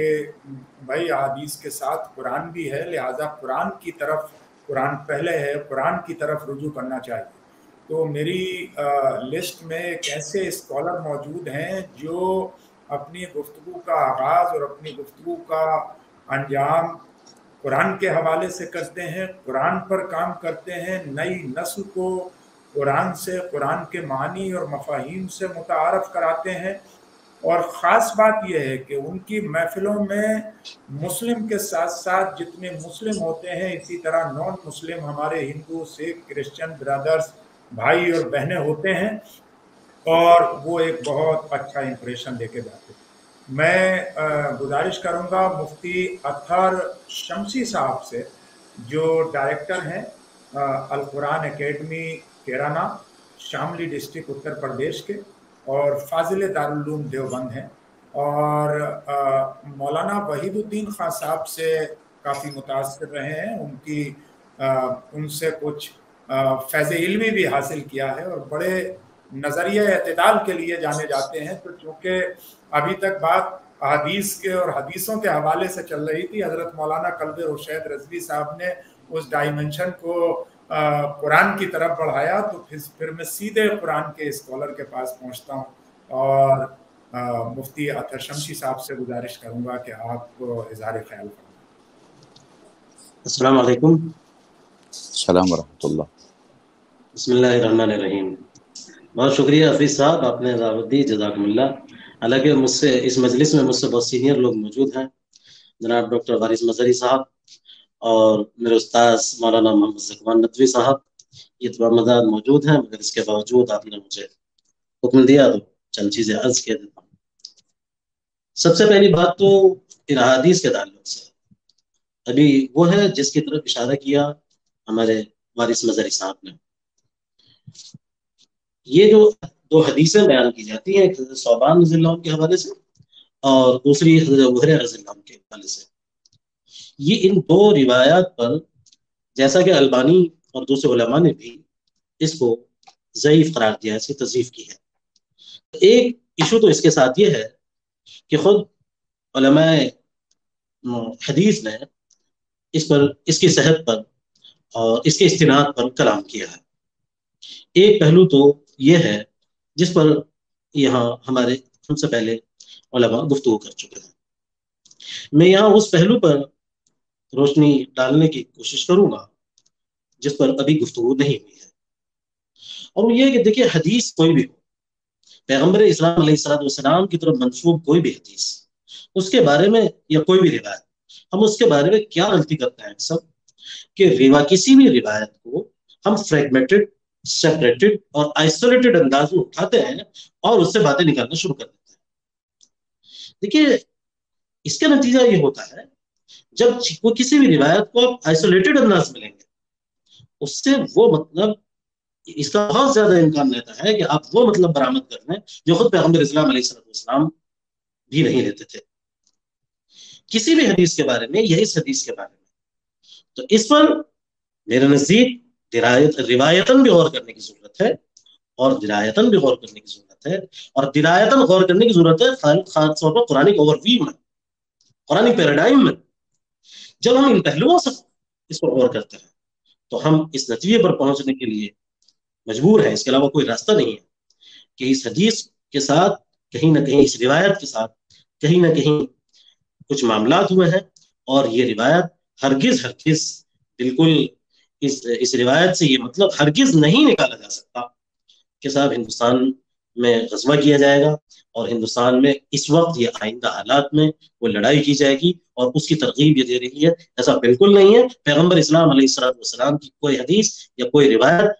S1: بھائی حدیث کے ساتھ قرآن بھی ہے، لہٰذا قرآن کی طرف، قرآن پہلے ہے، قرآن کی طرف رجوع کرنا چاہیے، تو میری لسٹ میں ایک ایسے اسکالر موجود ہیں جو اپنی گفتگو کا آغاز اور اپنی گفتگو کا انجام قرآن کے حوالے سے کرتے ہیں، قرآن پر کام کرتے ہیں، نئی نسل کو قرآن سے، قرآن کے معنی اور مفاہیم سے متعارف کراتے ہیں۔ اور خاص بات یہ ہے کہ ان کی محفلوں میں مسلم کے ساتھ ساتھ جتنے مسلم ہوتے ہیں، اسی طرح نان مسلم ہمارے ہندو، سکھ، کرسچن برادرز، بھائی اور بہنیں ہوتے ہیں، اور وہ ایک بہت اچھا امپریشن دے کے جاتے ہیں۔ میں گزارش کروں گا مفتی اطہر شمسی صاحب سے، جو ڈائریکٹر ہیں القرآن اکیڈمی کیرانا، شاملی ڈسٹرکٹ اتر پردیش کے، اور فاضل دارالعلوم دیوبند ہیں، اور مولانا وحید الدین خان صاحب سے کافی متاثر رہے ہیں، ان سے کچھ فیض علمی بھی حاصل کیا ہے، اور بڑے نظریہ اعتدال کے لیے جانے جاتے ہیں۔ تو چونکہ ابھی تک بات حدیث کے اور حدیثوں کے حوالے سے چل رہی تھی، حضرت مولانا قلب رشید رضوی صاحب نے اس ڈائمنشن کو قرآن کی طرف بڑھایا، تو پھر میں سیدھے قرآن کے اسکالر کے پاس پہنچتا ہوں، اور مفتی اطہر شمسی صاحب سے گزارش کروں گا کہ آپ اظہار خیال کریں۔
S4: السلام علیکم۔
S3: السلام ورحمۃ اللہ۔
S4: بسم اللہ الرحمن الرحیم۔ بہت شکریہ حفیظ صاحب، آپ نے دعوت دی، جزاکم اللہ۔ حالانکہ مجھ سے اس مجلس میں مجھ سے بہت سینئر لوگ موجود ہیں، جناب ڈاکٹر وارث مظہری صاحب اور میرے استاذ مولانا محمد زکوان ندوی صاحب، یہ تمام مدد موجود ہیں، مگر اس کے باوجود آپ نے مجھے حکم دیا تو چند چیزیں عرض کر دیتا ہوں۔ سب سے پہلی بات تو ان احادیث کے تعلق سے ابھی وہ ہے جس کی طرف اشارہ کیا ہمارے وارث مظہری صاحب نے۔ یہ جو دو حدیثیں بیان کی جاتی ہیں، ایک حضرت ثوبان رضی اللہ عنہ کے حوالے سے اور دوسری حضرت ابو ہریرہ رضی اللہ عنہ کے حوالے سے، یہ ان دو روایات پر جیسا کہ البانی اور دوسرے علماء نے بھی اس کو ضعیف قرار دیا ہے، اس کی تضعیف کی ہے۔ ایک ایشو تو اس کے ساتھ یہ ہے کہ خود علماء حدیث نے اس کی صحت پر اور اس کے استناد پر کلام کیا ہے۔ ایک پہلو تو یہ ہے جس پر یہاں ہم سے پہلے علماء گفتگو کر چکے ہیں، میں یہاں اس پہلو پر روشنی ڈالنے کی کوشش کروں گا جس پر ابھی گفتگو نہیں ہوئی ہے، اور وہ یہ کہ دیکھیے حدیث کوئی بھی ہو، پیغمبر اسلام علیہ السلام کی طرف منسوب کوئی بھی حدیث، اس کے بارے میں یا کوئی بھی روایت، ہم اس کے بارے میں کیا غلطی کرتے ہیں سب کہ کسی بھی روایت کو ہم فریگمنٹڈ، سیپریٹڈ اور آئسولیٹڈ انداز میں اٹھاتے ہیں اور اس سے باتیں نکالنا شروع کر دیتے ہیں۔ دیکھیے اس کا نتیجہ یہ ہوتا ہے جب وہ کسی بھی روایت کو آپ آئسولیٹڈ انداز میں لیں گے، اس سے وہ مطلب اس کا بہت زیادہ امکان رہتا ہے کہ آپ وہ مطلب برآمد کر لیں جو خود پیغمبر اسلام علیہ السلام بھی نہیں لیتے تھے کسی بھی حدیث کے بارے میں یا اس حدیث کے بارے میں۔ تو اس پر میرے نزدیک روایتاً بھی غور کرنے کی ضرورت ہے اور درایتاً بھی غور کرنے کی ضرورت ہے، اور درایتاً غور کرنے کی ضرورت ہے خاص طور پر قرآنک اوور ویو میں، قرآنک پیراڈائم میں۔ جب ہم ان پہلوؤں سے اس پر غور کرتے ہیں تو ہم اس نتیجے پر پہنچنے کے لیے مجبور ہیں، اس کے علاوہ کوئی راستہ نہیں ہے کہ اس حدیث کے ساتھ کہیں نہ کہیں، اس روایت کے ساتھ کہیں نہ کہیں کچھ معاملات ہوئے ہیں، اور یہ روایت ہرگز بالکل اس روایت سے یہ مطلب ہرگز نہیں نکالا جا سکتا کہ صاحب ہندوستان میں غزوہ کیا جائے گا اور ہندوستان میں اس وقت یہ آئندہ حالات میں وہ لڑائی کی جائے گی اور اس کی ترغیب یہ دے رہی ہے۔ ایسا بالکل نہیں ہے۔ پیغمبر اسلام علیہ السلام کی کوئی حدیث یا کوئی روایت،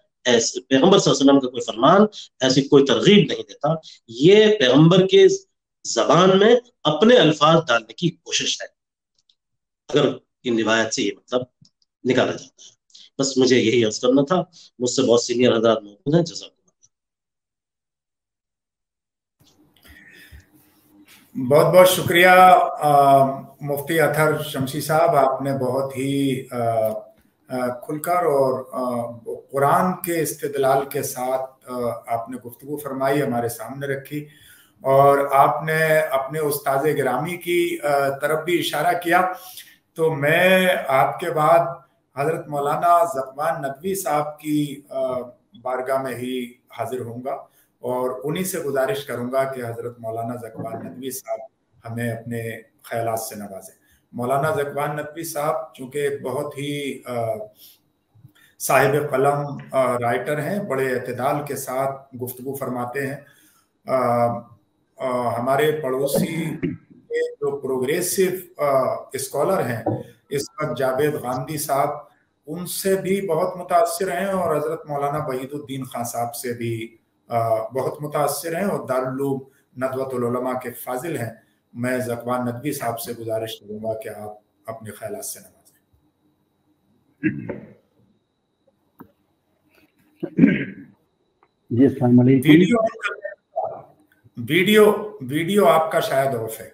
S4: پیغمبر صلی اللہ علیہ وسلم کا کوئی فرمان ایسی کوئی ترغیب نہیں دیتا، یہ پیغمبر کے زبان میں اپنے الفاظ ڈالنے کی کوشش ہے اگر ان روایت سے یہ مطلب نکالا جاتا ہے۔ بس مجھے یہی عرض کرنا تھا، مجھ سے بہت سینئر حضرات موجود ہیں، جزاک اللہ۔
S1: بہت بہت شکریہ مفتی اطہر شمسی صاحب، آپ نے بہت ہی کھل کر اور قرآن کے استدلال کے ساتھ آپ نے گفتگو فرمائی، ہمارے سامنے رکھی، اور آپ نے اپنے استاد گرامی کی طرف بھی اشارہ کیا۔ تو میں آپ کے بعد حضرت مولانا زکوان ندوی صاحب کی بارگاہ میں ہی حاضر ہوں گا اور انہی سے گزارش کروں گا کہ حضرت مولانا زکوان ندوی صاحب ہمیں اپنے خیالات سے نوازیں۔ مولانا زکوان ندوی صاحب چونکہ ایک بہت ہی صاحب قلم رائٹر ہیں، بڑے اعتدال کے ساتھ گفتگو فرماتے ہیں۔ ہمارے پڑوسی جو پروگریسو اسکالر ہیں اس وقت جاوید غامدی صاحب، ان سے بھی بہت متاثر ہیں، اور حضرت مولانا وحید الدین خان صاحب سے بھی بہت متاثر ہیں، اور دارالعلوم ندوۃ العلماء کے فاضل ہیں۔ میں زکوان ندوی صاحب سے گزارش کروں گا کہ آپ اپنے خیالات سے نوازیں۔
S5: جی السلام علیکم۔
S1: ویڈیو آپ کا شاید آف ہے۔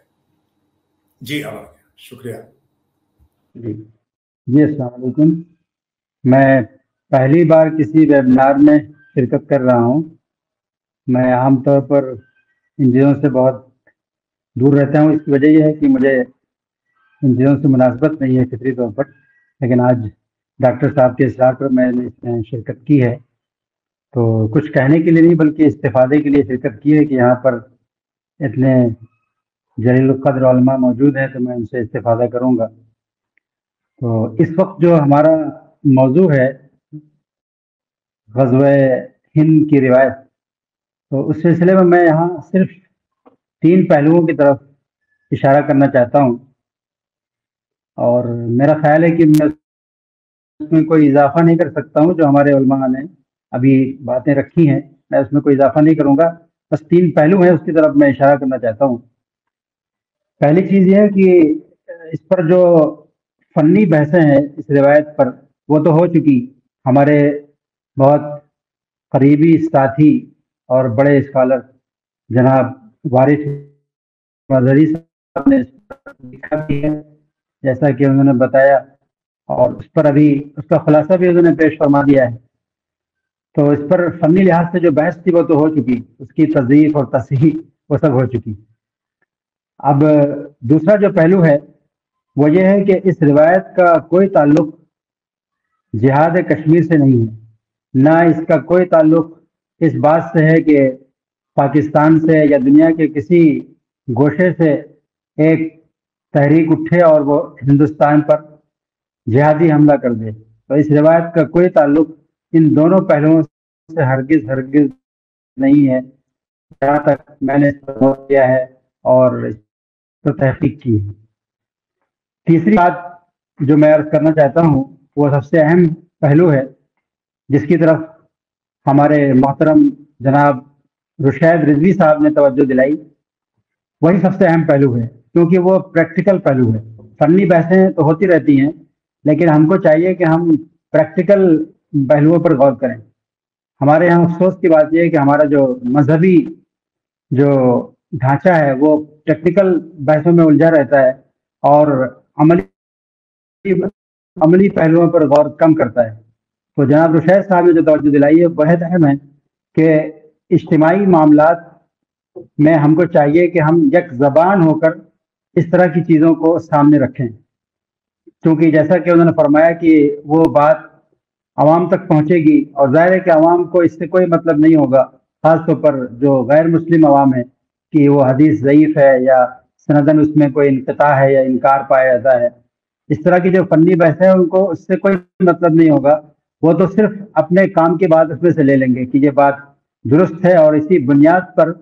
S1: جی شکریہ۔
S5: جی السلام علیکم۔ میں پہلی بار کسی ویبنار میں شرکت کر رہا ہوں۔ میں عام طور پر ان چیزوں سے بہت دور رہتا ہوں، اس کی وجہ یہ ہے کہ مجھے ان چیزوں سے مناسبت نہیں ہے فطری طور پر، لیکن آج ڈاکٹر صاحب کے اصرار پر میں نے اس میں شرکت کی ہے، تو کچھ کہنے کے لیے نہیں بلکہ استفادے کے لیے شرکت کی ہے کہ یہاں پر اتنے جلیل القدر علماء موجود ہیں تو میں ان سے استفادہ کروں گا۔ تو اس وقت جو ہمارا موضوع ہے غزوہ ہند کی روایت، تو اس سلسلے میں میں یہاں صرف 3 پہلوؤں کی طرف اشارہ کرنا چاہتا ہوں، اور میرا خیال ہے کہ میں اس میں کوئی اضافہ نہیں کر سکتا ہوں۔ جو ہمارے علماء نے ابھی باتیں رکھی ہیں میں اس میں کوئی اضافہ نہیں کروں گا، بس 3 پہلو ہیں اس کی طرف میں اشارہ کرنا چاہتا ہوں۔ پہلی چیز یہ ہے کہ اس پر جو فنی بحثیں ہیں اس روایت پر وہ تو ہو چکی، ہمارے بہت قریبی ساتھی اور بڑے اسکالر جناب وارث مظہری صاحب نے لکھا بھی ہے جیسا کہ انہوں نے بتایا، اور اس پر ابھی اس کا خلاصہ بھی انہوں نے پیش فرما دیا ہے۔ تو اس پر فنی لحاظ سے جو بحث تھی وہ تو ہو چکی، اس کی تضعیف اور تصحیح وہ سب ہو چکی۔ اب دوسرا جو پہلو ہے وہ یہ ہے کہ اس روایت کا کوئی تعلق جہاد کشمیر سے نہیں ہے، نہ اس کا کوئی تعلق اس بات سے ہے کہ پاکستان سے یا دنیا کے کسی گوشے سے ایک تحریک اٹھے اور وہ ہندوستان پر جہادی حملہ کر دے۔ تو اس روایت کا کوئی تعلق ان دونوں پہلوؤں سے ہرگز نہیں ہے، جہاں تک میں نے اس پر غور کیا ہے اور اس پر تحقیق کی ہے۔ تیسری بات جو میں عرض کرنا چاہتا ہوں وہ سب سے اہم پہلو ہے جس کی طرف ہمارے محترم جناب رشید رضوی صاحب نے توجہ دلائی، وہی سب سے اہم پہلو ہے، کیونکہ وہ پریکٹیکل پہلو ہے۔ فنی بحثیں تو ہوتی رہتی ہیں، لیکن ہم کو چاہیے کہ ہم پریکٹیکل پہلوؤں پر غور کریں۔ ہمارے یہاں افسوس کی بات یہ ہے کہ ہمارا جو مذہبی جو ڈھانچہ ہے وہ ٹیکنیکل بحثوں میں الجھا رہتا ہے اور عملی پہلوؤں پر غور کم کرتا ہے۔ تو جناب رشید صاحب نے جو توجہ دلائی ہے بہت اہم ہے کہ اجتماعی معاملات میں ہم کو چاہیے کہ ہم یک زبان ہو کر اس طرح کی چیزوں کو سامنے رکھیں، کیونکہ جیسا کہ انہوں نے فرمایا کہ وہ بات عوام تک پہنچے گی، اور ظاہر ہے کہ عوام کو اس سے کوئی مطلب نہیں ہوگا، خاص طور پر جو غیر مسلم عوام ہے، کہ وہ حدیث ضعیف ہے یا سندن اس میں کوئی انقطاع ہے یا انکار پایا جاتا ہے۔ اس طرح کی جو فنی بحث ہے ان کو اس سے کوئی مطلب نہیں ہوگا، وہ تو صرف اپنے کام کی بات اس میں سے لے لیں گے کہ یہ بات درست ہے، اور اسی بنیاد پر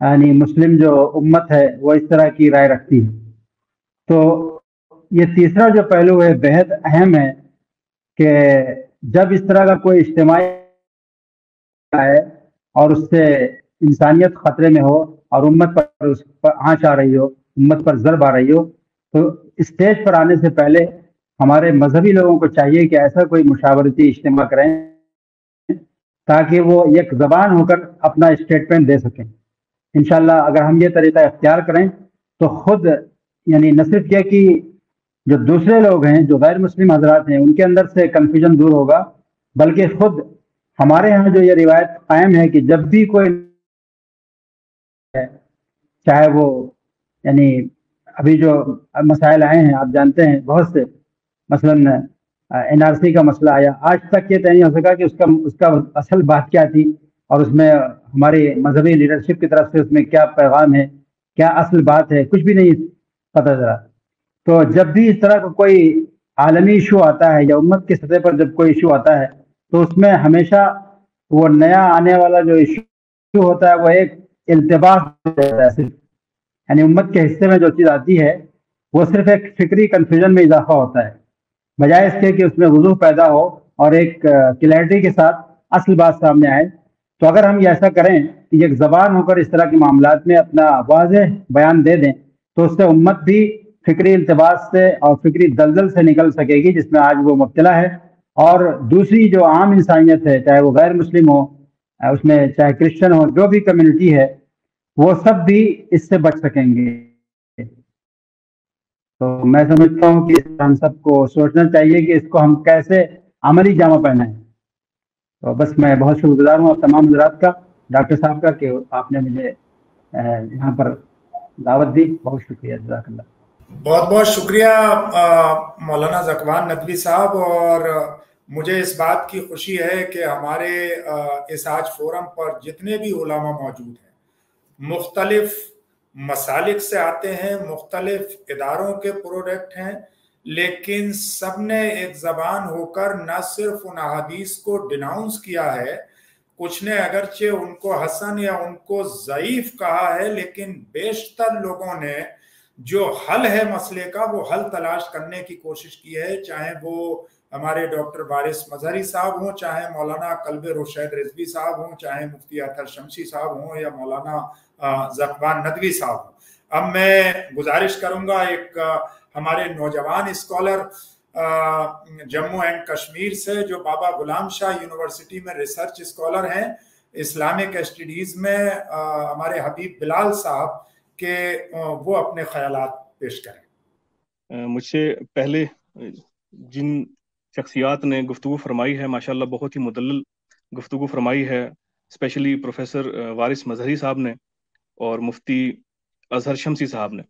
S5: یعنی مسلم جو امت ہے وہ اس طرح کی رائے رکھتی ہے۔ تو یہ تیسرا جو پہلو ہے بہت اہم ہے کہ جب اس طرح کا کوئی اجتماعی ہے اور اس سے انسانیت خطرے میں ہو اور امت پر اس پر آنچ آ رہی ہو، امت پر ضرب آ رہی ہو، تو اسٹیج پر آنے سے پہلے ہمارے مذہبی لوگوں کو چاہیے کہ ایسا کوئی مشاورتی اجتماع کریں تاکہ وہ یک زبان ہو کر اپنا اسٹیٹمنٹ دے سکیں۔ انشاءاللہ اگر ہم یہ طریقہ اختیار کریں تو خود یعنی نہ صرف یہ کہ جو دوسرے لوگ ہیں جو غیر مسلم حضرات ہیں ان کے اندر سے کنفیوژن دور ہوگا، بلکہ خود ہمارے ہاں جو یہ روایت قائم ہے کہ جب بھی کوئی چاہے وہ یعنی ابھی جو مسائل آئے ہیں آپ جانتے ہیں بہت سے، مثلا NRC کا مسئلہ آیا، آج تک یہ طے نہیں ہو سکا کہ اس کا اصل بات کیا تھی اور اس میں ہماری مذہبی لیڈرشپ کی طرف سے اس میں کیا پیغام ہے، کیا اصل بات ہے، کچھ بھی نہیں پتہ چلا۔ تو جب بھی اس طرح کا کوئی عالمی ایشو آتا ہے یا امت کی سطح پر جب کوئی ایشو آتا ہے تو اس میں ہمیشہ وہ نیا آنے والا جو ایشو ہوتا ہے وہ ایک التباس ہوتا ہے، صرف یعنی امت کے حصے میں جو چیز آتی ہے وہ صرف ایک فکری کنفیوژن میں اضافہ ہوتا ہے، بجائے اس کے کہ اس میں وضوح پیدا ہو اور ایک کلیئرٹی کے ساتھ اصل بات سامنے آئے۔ تو اگر ہم یہ ایسا کریں کہ ایک زبان ہو کر اس طرح کے معاملات میں اپنا واضح بیان دے دیں تو اس سے امت بھی فکری التباس سے اور فکری دلدل سے نکل سکے گی جس میں آج وہ مبتلا ہے، اور دوسری جو عام انسانیت ہے چاہے وہ غیر مسلم ہو، اس میں چاہے کرسچن ہو، جو بھی کمیونٹی ہے وہ سب بھی اس سے بچ سکیں گے۔ تو میں سمجھتا ہوں کہ ہم سب کو سوچنا چاہیے کہ اس کو ہم کیسے عملی جامہ پہنائیں۔ تو بس میں بہت شکر گزار ہوں آپ تمام حضرات کا، ڈاکٹر صاحب کا، کہ آپ نے مجھے یہاں پر دعوت دی، بہت شکریہ، جزاک اللہ۔
S1: بہت بہت شکریہ مولانا زکوان ندوی صاحب، اور مجھے اس بات کی خوشی ہے کہ ہمارے اس آج فورم پر جتنے بھی علماء موجود ہیں مختلف مسالک سے آتے ہیں، مختلف اداروں کے پروڈکٹ ہیں، لیکن سب نے ایک زبان ہو کر نہ صرف ان احادیث کو ڈیناؤنس کیا ہے، کچھ نے اگرچہ ان کو حسن یا ان کو ضعیف کہا ہے، لیکن بیشتر لوگوں نے جو حل ہے مسئلے کا وہ حل تلاش کرنے کی کوشش کی ہے، چاہے وہ ہمارے ڈاکٹر وارث مظہری صاحب ہوں، چاہے مولانا قلب رشید رضوی صاحب ہوں، چاہے مفتی اطہر شمسی صاحب ہوں یا مولانا زکوان ندوی صاحب ہوں۔ اب میں گزارش کروں گا ایک ہمارے نوجوان اسکالر جموں اینڈ کشمیر سے جو بابا غلام شاہ یونیورسٹی میں ریسرچ اسکالر ہیں اسلامک اسٹڈیز میں، ہمارے حبیب بلال صاحب، کہ وہ اپنے خیالات پیش کریں۔
S6: مجھ سے پہلے جن شخصیات نے گفتگو فرمائی ہے ماشاءاللہ بہت ہی مدلل گفتگو فرمائی ہے، اسپیشلی پروفیسر وارث مظہری صاحب نے اور مفتی اظہر شمسی صاحب نے.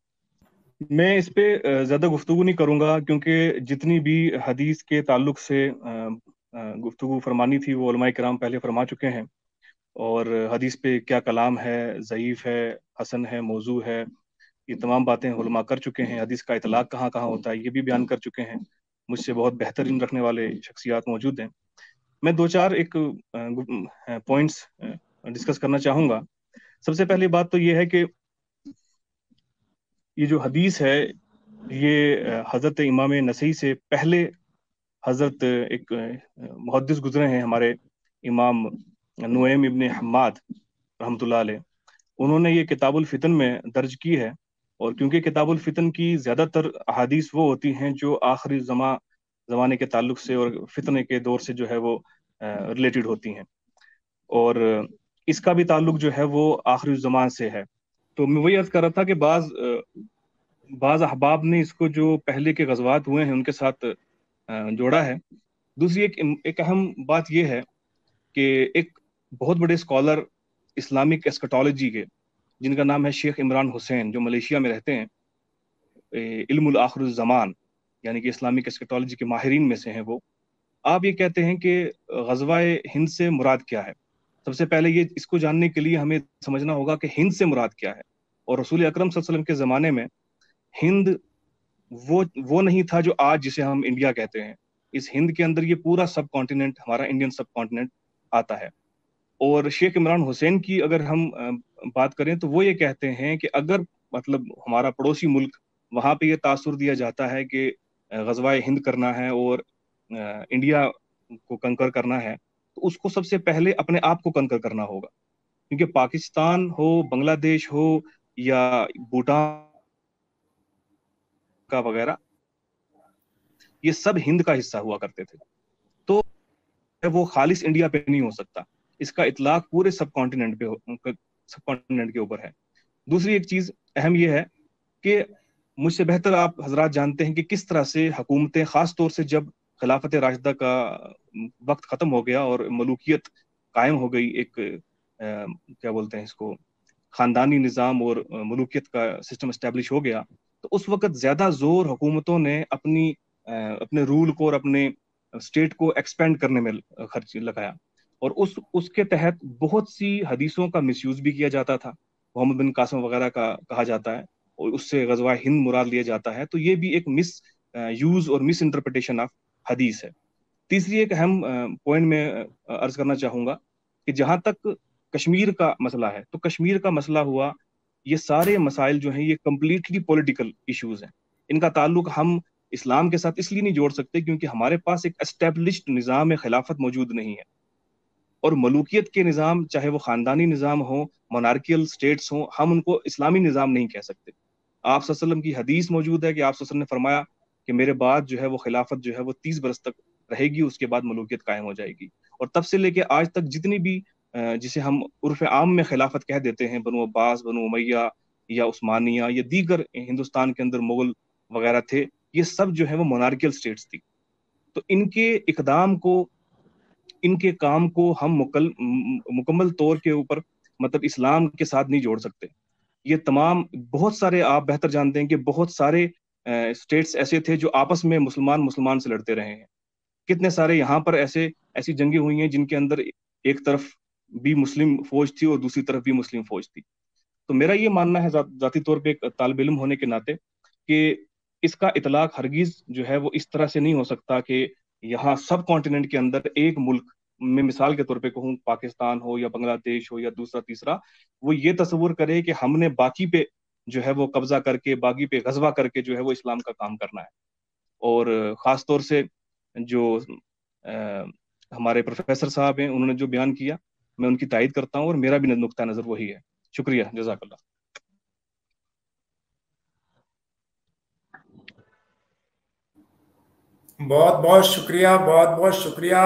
S6: میں اس پہ زیادہ گفتگو نہیں کروں گا کیونکہ جتنی بھی حدیث کے تعلق سے گفتگو فرمانی تھی وہ علماء کرام پہلے فرما چکے ہیں، اور حدیث پہ کیا کلام ہے، ضعیف ہے، حسن ہے، موضوع ہے، یہ تمام باتیں علماء کر چکے ہیں. حدیث کا اطلاق کہاں کہاں ہوتا ہے یہ بھی بیان کر چکے ہیں، مجھ سے بہت بہترین رکھنے والے شخصیات موجود ہیں. میں دو چار ایک پوائنٹس ڈسکس کرنا چاہوں گا. سب سے پہلی بات تو یہ ہے کہ یہ جو حدیث ہے یہ حضرت امام نسائی سے پہلے حضرت ایک محدث گزرے ہیں ہمارے امام نعیم ابن حماد رحمۃ اللہ علیہ، انہوں نے یہ کتاب الفتن میں درج کی ہے. اور کیونکہ کتاب الفتن کی زیادہ تر احادیث وہ ہوتی ہیں جو آخری زمانے کے تعلق سے اور فتنے کے دور سے جو ہے وہ ریلیٹڈ ہوتی ہیں، اور اس کا بھی تعلق جو ہے وہ آخری زمان سے ہے. تو میں وہی عرض کر رہا تھا کہ بعض احباب نے اس کو جو پہلے کے غزوات ہوئے ہیں ان کے ساتھ جوڑا ہے. دوسری ایک اہم بات یہ ہے کہ ایک بہت بڑے اسکالر اسلامک ایسکٹالوجی کے جن کا نام ہے شیخ عمران حسین، جو ملیشیا میں رہتے ہیں، علم الآخر الزمان یعنی کہ اسلامک ایسکٹالوجی کے ماہرین میں سے ہیں وہ. آپ یہ کہتے ہیں کہ غزوہ ہند سے مراد کیا ہے. سب سے پہلے یہ اس کو جاننے کے لیے ہمیں سمجھنا ہوگا کہ ہند سے مراد کیا ہے. اور رسول اکرم صلی اللہ علیہ وسلم کے زمانے میں ہند وہ نہیں تھا جو آج جسے ہم انڈیا کہتے ہیں. اس ہند کے اندر یہ پورا سب کانٹیننٹ، ہمارا انڈین سب کانٹیننٹ آتا ہے. اور شیخ عمران حسین کی اگر ہم بات کریں تو وہ یہ کہتے ہیں کہ اگر مطلب ہمارا پڑوسی ملک وہاں پہ یہ تاثر دیا جاتا ہے کہ غزوہ ہند کرنا ہے اور انڈیا کو کنکر کرنا ہے، تو اس کو سب سے پہلے اپنے آپ کو کنکر کرنا ہوگا. کیونکہ پاکستان ہو، بنگلہ دیش ہو یا بھوٹان کا وغیرہ، یہ سب ہند کا حصہ ہوا کرتے تھے. تو وہ خالص انڈیا پہ نہیں ہو سکتا، اس کا اطلاق پورے سب کانٹیننٹ کے اوپر ہے. دوسری ایک چیز اہم یہ ہے کہ مجھ سے بہتر آپ حضرات جانتے ہیں کہ کس طرح سے حکومتیں، خاص طور سے جب خلافت راشدہ کا وقت ختم ہو گیا اور ملوکیت قائم ہو گئی، ایک کیا بولتے ہیں اس کو، خاندانی نظام اور ملوکیت کا سسٹم اسٹیبلش ہو گیا، تو اس وقت زیادہ زور حکومتوں نے اپنے رول کو اور اپنے اسٹیٹ کو ایکسپینڈ کرنے میں خرچ لگایا. اور اس کے تحت بہت سی حدیثوں کا مس یوز بھی کیا جاتا تھا. محمد بن قاسم وغیرہ کا کہا جاتا ہے اور اس سے غزوہ ہند مراد لیا جاتا ہے. تو یہ بھی ایک مس یوز اور مس انٹرپریٹیشن آف حدیث ہے. تیسری ایک اہم پوائنٹ میں عرض کرنا چاہوں گا کہ جہاں تک کشمیر کا مسئلہ ہے، تو کشمیر کا مسئلہ ہوا، یہ سارے مسائل جو ہیں یہ کمپلیٹلی پولیٹیکل ایشوز ہیں. ان کا تعلق ہم اسلام کے ساتھ اس لیے نہیں جوڑ سکتے کیونکہ ہمارے پاس ایک اسٹیبلشڈ نظام خلافت موجود نہیں ہے. اور ملوکیت کے نظام، چاہے وہ خاندانی نظام ہو، مونارکیل سٹیٹس ہوں، ہم ان کو اسلامی نظام نہیں کہہ سکتے. آپ صلی اللہ علیہ وسلم کی حدیث موجود ہے کہ آپ صلی اللہ علیہ وسلم نے فرمایا کہ میرے بعد جو ہے وہ خلافت جو ہے وہ 30 برس تک رہے گی، اس کے بعد ملوکیت قائم ہو جائے گی. اور تب سے لے کے آج تک جتنی بھی جسے ہم عرف عام میں خلافت کہہ دیتے ہیں، بنو عباس، بنو امیہ یا عثمانیہ یا دیگر ہندوستان کے اندر مغل وغیرہ تھے، یہ سب جو ہے وہ مونارکیل سٹیٹس تھی. تو ان کے اقدام کو، ان کے کام کو ہم مکمل طور کے اوپر مطلب اسلام کے ساتھ نہیں جوڑ سکتے. یہ تمام بہت سارے، آپ بہتر جانتے ہیں کہ بہت سارے اسٹیٹس ایسے تھے جو آپس میں مسلمان سے لڑتے رہے ہیں. کتنے سارے یہاں پر ایسی جنگیں ہوئی ہیں جن کے اندر ایک طرف بھی مسلم فوج تھی اور دوسری طرف بھی مسلم فوج تھی. تو میرا یہ ماننا ہے ذاتی طور پہ ایک طالب علم ہونے کے ناطے کہ اس کا اطلاق ہرگز جو ہے وہ اس طرح سے نہیں ہو سکتا کہ یہاں سب کانٹیننٹ کے اندر ایک ملک میں، مثال کے طور پہ کہوں پاکستان ہو یا بنگلہ دیش ہو یا دوسرا تیسرا، وہ یہ تصور کرے کہ ہم نے باقی پہ جو ہے وہ قبضہ کر کے، باقی پہ غزوہ کر کے جو ہے وہ اسلام کا کام کرنا ہے. اور خاص طور سے جو ہمارے پروفیسر صاحب ہیں انہوں نے جو بیان کیا، میں ان کی تائید کرتا ہوں اور میرا بھی نقطہ نظر وہی ہے. شکریہ، جزاک اللہ.
S1: بہت بہت شکریہ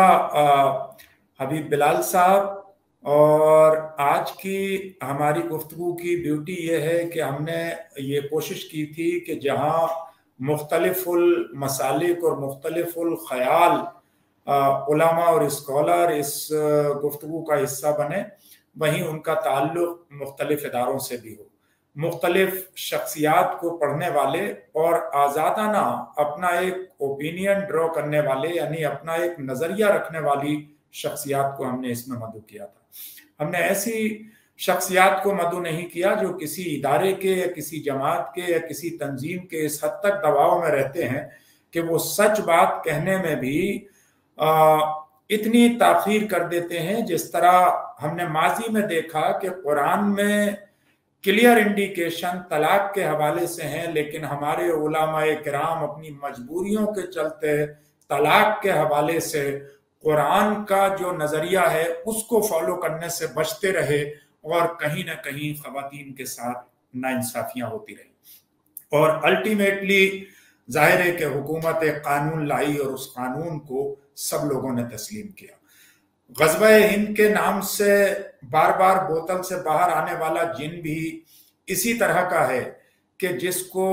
S1: حبیب بلال صاحب. اور آج کی ہماری گفتگو کی بیوٹی یہ ہے کہ ہم نے یہ کوشش کی تھی کہ جہاں مختلف المسالک اور مختلف الخیال علماء اور اسکالر اس گفتگو کا حصہ بنے، وہیں ان کا تعلق مختلف اداروں سے بھی ہو. मुख्तलिफ शख्सियात को पढ़ने वाले और आज़ादाना अपना एक ओपिनियन ड्रॉ करने वाले, यानी अपना एक नज़रिया रखने वाली शख्सियात को हमने इसमें मदऊ किया था। हमने ऐसी शख्सियात को मदऊ नहीं किया जो किसी इदारे के या किसी जमात के या किसी तंजीम के इस हद तक दबाव में रहते हैं कि वो सच बात कहने में भी इतनी ताख़ीर कर देते हैं। जिस तरह हमने माजी में देखा कि कुरान में क्लियर इंडिकेशन तलाक के हवाले से हैं, लेकिन हमारे उलमाए किराम अपनी मजबूरियों के चलते तलाक के हवाले से कुरान का जो नज़रिया है उसको फॉलो करने से बचते रहे और कहीं ना कहीं ख़वातीन के साथ नाइंसाफियाँ होती रही। और अल्टीमेटली जाहिर है कि हुकूमत कानून लाई और उस कानून को सब लोगों ने तस्लीम किया। ग़ज़वा हिंद के नाम से बार बार बोतल से बाहर आने वाला जिन भी इसी तरह का है कि जिसको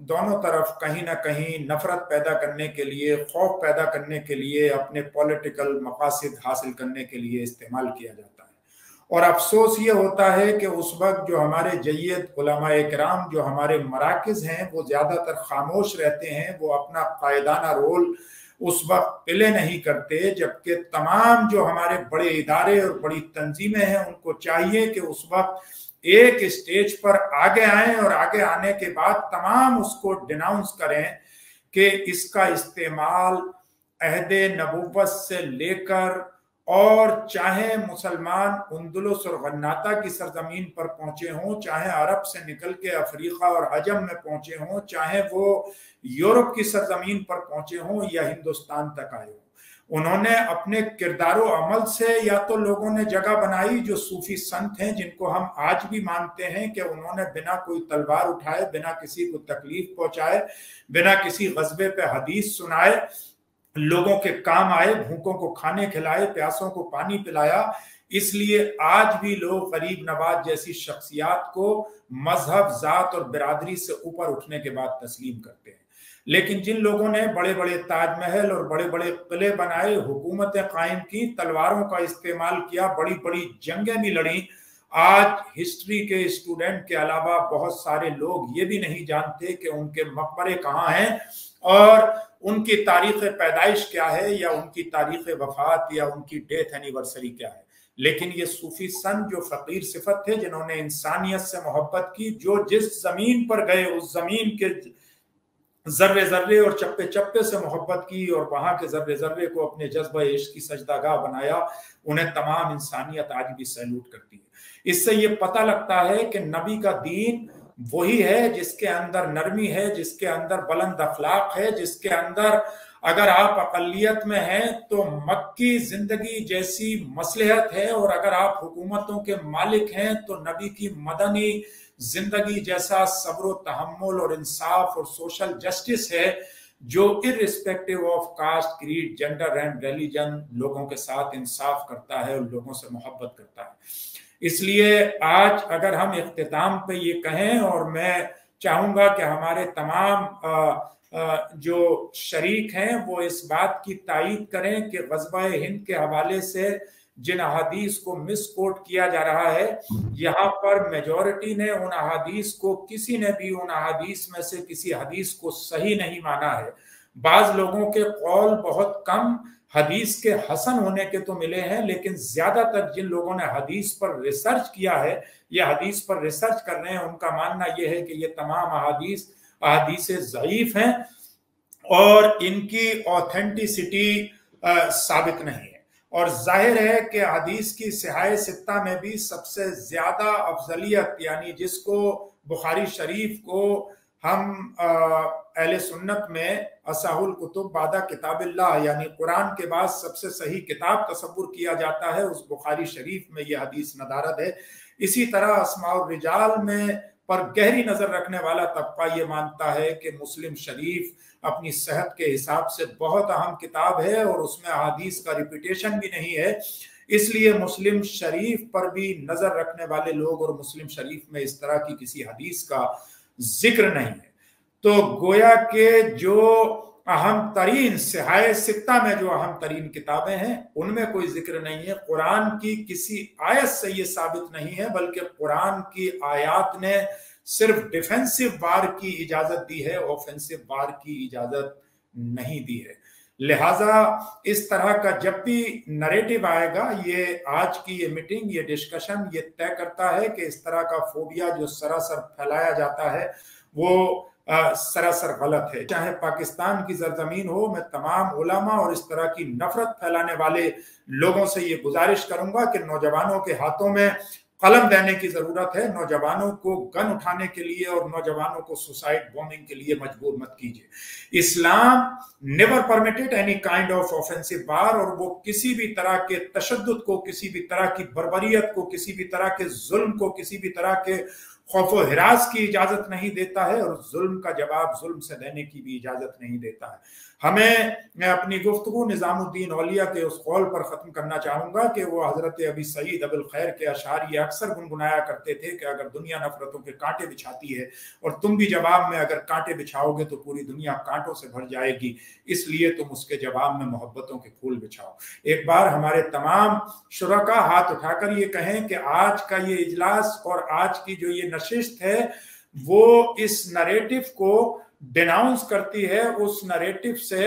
S1: दोनों तरफ कहीं ना कहीं नफरत पैदा करने के लिए, खौफ पैदा करने के लिए, अपने पॉलिटिकल मकासद हासिल करने के लिए इस्तेमाल किया जाता है। और अफसोस ये होता है कि उस वक्त जो हमारे जय्यद उलमाए किराम, जो हमारे मराकिज़ हैं, वो ज़्यादातर खामोश रहते हैं, वो अपना कायदाना रोल उस वक्त प्ले नहीं करते, जबकि तमाम जो हमारे बड़े इदारे और बड़ी तंजीमें हैं उनको चाहिए कि उस वक्त एक स्टेज पर आगे आएं और आगे आने के बाद तमाम उसको डिनाउंस करें कि इसका इस्तेमाल अहदे नबुव्वत से लेकर और चाहे मुसलमान उंदुलुस और गन्नाता की सरजमीन पर पहुंचे हों, चाहे अरब से निकल के अफ्रीका और अजम में पहुंचे हों, चाहे वो यूरोप की सरजमीन पर पहुंचे हों या हिंदुस्तान तक आए हों, उन्होंने अपने किरदारो अमल से या तो लोगों ने जगह बनाई जो सूफी संत हैं जिनको हम आज भी मानते हैं कि उन्होंने बिना कोई तलवार उठाए, बिना किसी को तकलीफ पहुंचाए, बिना किसी गज़बे पे हदीस सुनाए लोगों के काम आए, भूखों को खाने खिलाए, प्यासों को पानी पिलाया। इसलिए आज भी लोग गरीब नवाज जैसी शख्सियात को मजहब, जात और बिरादरी से ऊपर उठने के बाद तस्लीम करते हैं। लेकिन जिन लोगों ने बड़े बड़े ताजमहल और बड़े बड़े किले बनाए, हुकूमतें कायम की, तलवारों का इस्तेमाल किया, बड़ी बड़ी जंगें भी लड़ी, आज हिस्ट्री के स्टूडेंट के अलावा बहुत सारे लोग ये भी नहीं जानते कि उनके मकबरे कहाँ हैं और उनकी तारीख पैदाइश क्या है या उनकी तारीख वफात या उनकी डेथ एनिवर्सरी क्या है। लेकिन ये सूफी संत जो फकीर सिफत थे, जिन्होंने इंसानियत से मोहब्बत की, जो जिस जमीन पर गए उस जमीन के जर्रे जर्रे और चप्पे चप्पे से मोहब्बत की और वहां के जर्रे जर्रे को अपने जज्बा इश्क की सजदागाह बनाया, उन्हें तमाम इंसानियत आज भी सैल्यूट करती है। इससे ये पता लगता है कि नबी का दीन वही है जिसके अंदर नरमी है, जिसके अंदर बुलंद अखलाक है, जिसके अंदर अगर आप अकलियत में हैं तो मक्की जिंदगी जैसी मसलहत है, और अगर आप हुकूमतों के मालिक हैं तो नबी की मदनी जिंदगी जैसा सब्र तहम्मुल और इंसाफ और सोशल जस्टिस है, जो irrespective of caste, creed, gender and religion लोगों के साथ इंसाफ करता है और लोगों से मोहब्बत करता है। इसलिए आज अगर हम इख्तिताम पे ये कहें, और मैं चाहूंगा कि हमारे तमाम जो शरीक हैं वो इस बात की तायीद करें कि ग़ज़वा हिंद के हवाले से जिन अहादीस को मिस कोट किया जा रहा है, यहाँ पर मेजॉरिटी ने उन अहादीस को, किसी ने भी उन अहादीस में से किसी हदीस को सही नहीं माना है। बाज लोगों के कौल बहुत कम हदीस के हसन होने के तो मिले हैं, लेकिन ज्यादातर जिन लोगों ने हदीस पर रिसर्च किया है या हदीस पर रिसर्च कर रहे हैं, उनका मानना यह है कि ये तमाम अहादीस ज़ईफ हैं और इनकी ऑथेंटिसिटी साबित नहीं है। और जाहिर है कि हदीस की सिहाए सित्ता में भी सबसे ज्यादा अफजलियत, यानी जिसको बुखारी शरीफ को हम अहले सुन्नत में असाहुल कुतुब बादा किताबिल्लाह, यानी कुरान के बाद सबसे सही किताब तसव्वुर किया जाता है, उस बुखारी शरीफ में यह हदीस नदारद है। इसी तरह अस्माउर रिजाल में पर गहरी नजर रखने वाला तबका ये मानता है कि मुस्लिम शरीफ अपनी सेहत के हिसाब से बहुत अहम किताब है और उसमें हदीस का रिपीटेशन भी नहीं है। इसलिए मुस्लिम शरीफ पर भी नजर रखने वाले लोग और मुस्लिम शरीफ में इस तरह की किसी हदीस का जिक्र नहीं है। तो गोया के जो अहम तरीन सिहाए सित्ता में जो अहम तरीन किताबें हैं उनमें कोई जिक्र नहीं है। कुरान की किसी आयत से ये साबित नहीं है, बल्कि कुरान की आयत ने सिर्फ डिफेंसिव वार की इजाजत दी है, ऑफेंसिव वार की इजाजत नहीं दी है। लिहाजा इस तरह का जब भी नरेटिव आएगा, ये आज की ये मीटिंग, ये डिस्कशन ये तय करता है कि इस तरह का फोबिया जो सरासर फैलाया जाता है वो सरासर गलत है। चाहे पाकिस्तान की सरजमीन हो, मैं तमाम उलमा और इस तरह की नफरत फैलाने वाले लोगों से ये गुजारिश करूंगा कि नौजवानों के हाथों में कलम देने की जरूरत है। नौजवानों को गन उठाने के लिए और नौजवानों को सुसाइड बॉम्बिंग के लिए मजबूर मत कीजिए। Islam never permitted any kind of offensive war, और वो किसी भी तरह के तशद्दुद को, किसी भी तरह की बर्बरियत को, किसी भी तरह के जुल्म को, किसी भी तरह के खौफ व हिरास की इजाजत नहीं देता है, और जुल्म का जवाब जुल्म से देने की भी इजाजत नहीं देता है। मैं अपनी गुफ्तगू निजामुद्दीन औलिया के उस कौल पर खत्म करना चाहूंगा कि वो हजरत अबी सईद अबुल खैर के अशार ये अक्सर गुनगुनाया करते थे कि अगर दुनिया नफरतों के कांटे बिछाती है और तुम भी जवाब में अगर कांटे बिछाओगे तो पूरी दुनिया कांटों से भर जाएगी, इसलिए तुम उसके जवाब में मोहब्बतों के फूल बिछाओ। एक बार हमारे तमाम शुरका हाथ उठाकर ये कहें कि आज का ये इजलास और आज की जो ये नशिस्त है वो इस नरेटिव को डिनाउंस करती है, उस नरेटिव से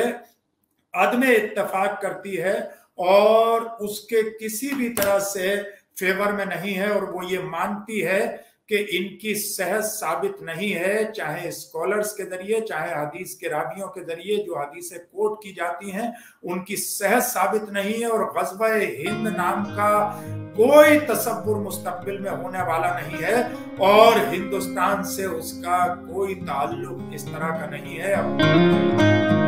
S1: अदमे इत्तेफाक करती है और उसके किसी भी तरह से फेवर में नहीं है, और वो ये मानती है कि इनकी सेहत साबित नहीं है, चाहे स्कॉलर्स के जरिए, चाहे हदीस के रावियों के जरिए जो हदीसें कोट की जाती हैं उनकी सेहत साबित नहीं है, और ग़ज़वा हिंद नाम का कोई तसव्वुर मुस्तक़बिल में होने वाला नहीं है, और हिंदुस्तान से उसका कोई ताल्लुक इस तरह का नहीं है।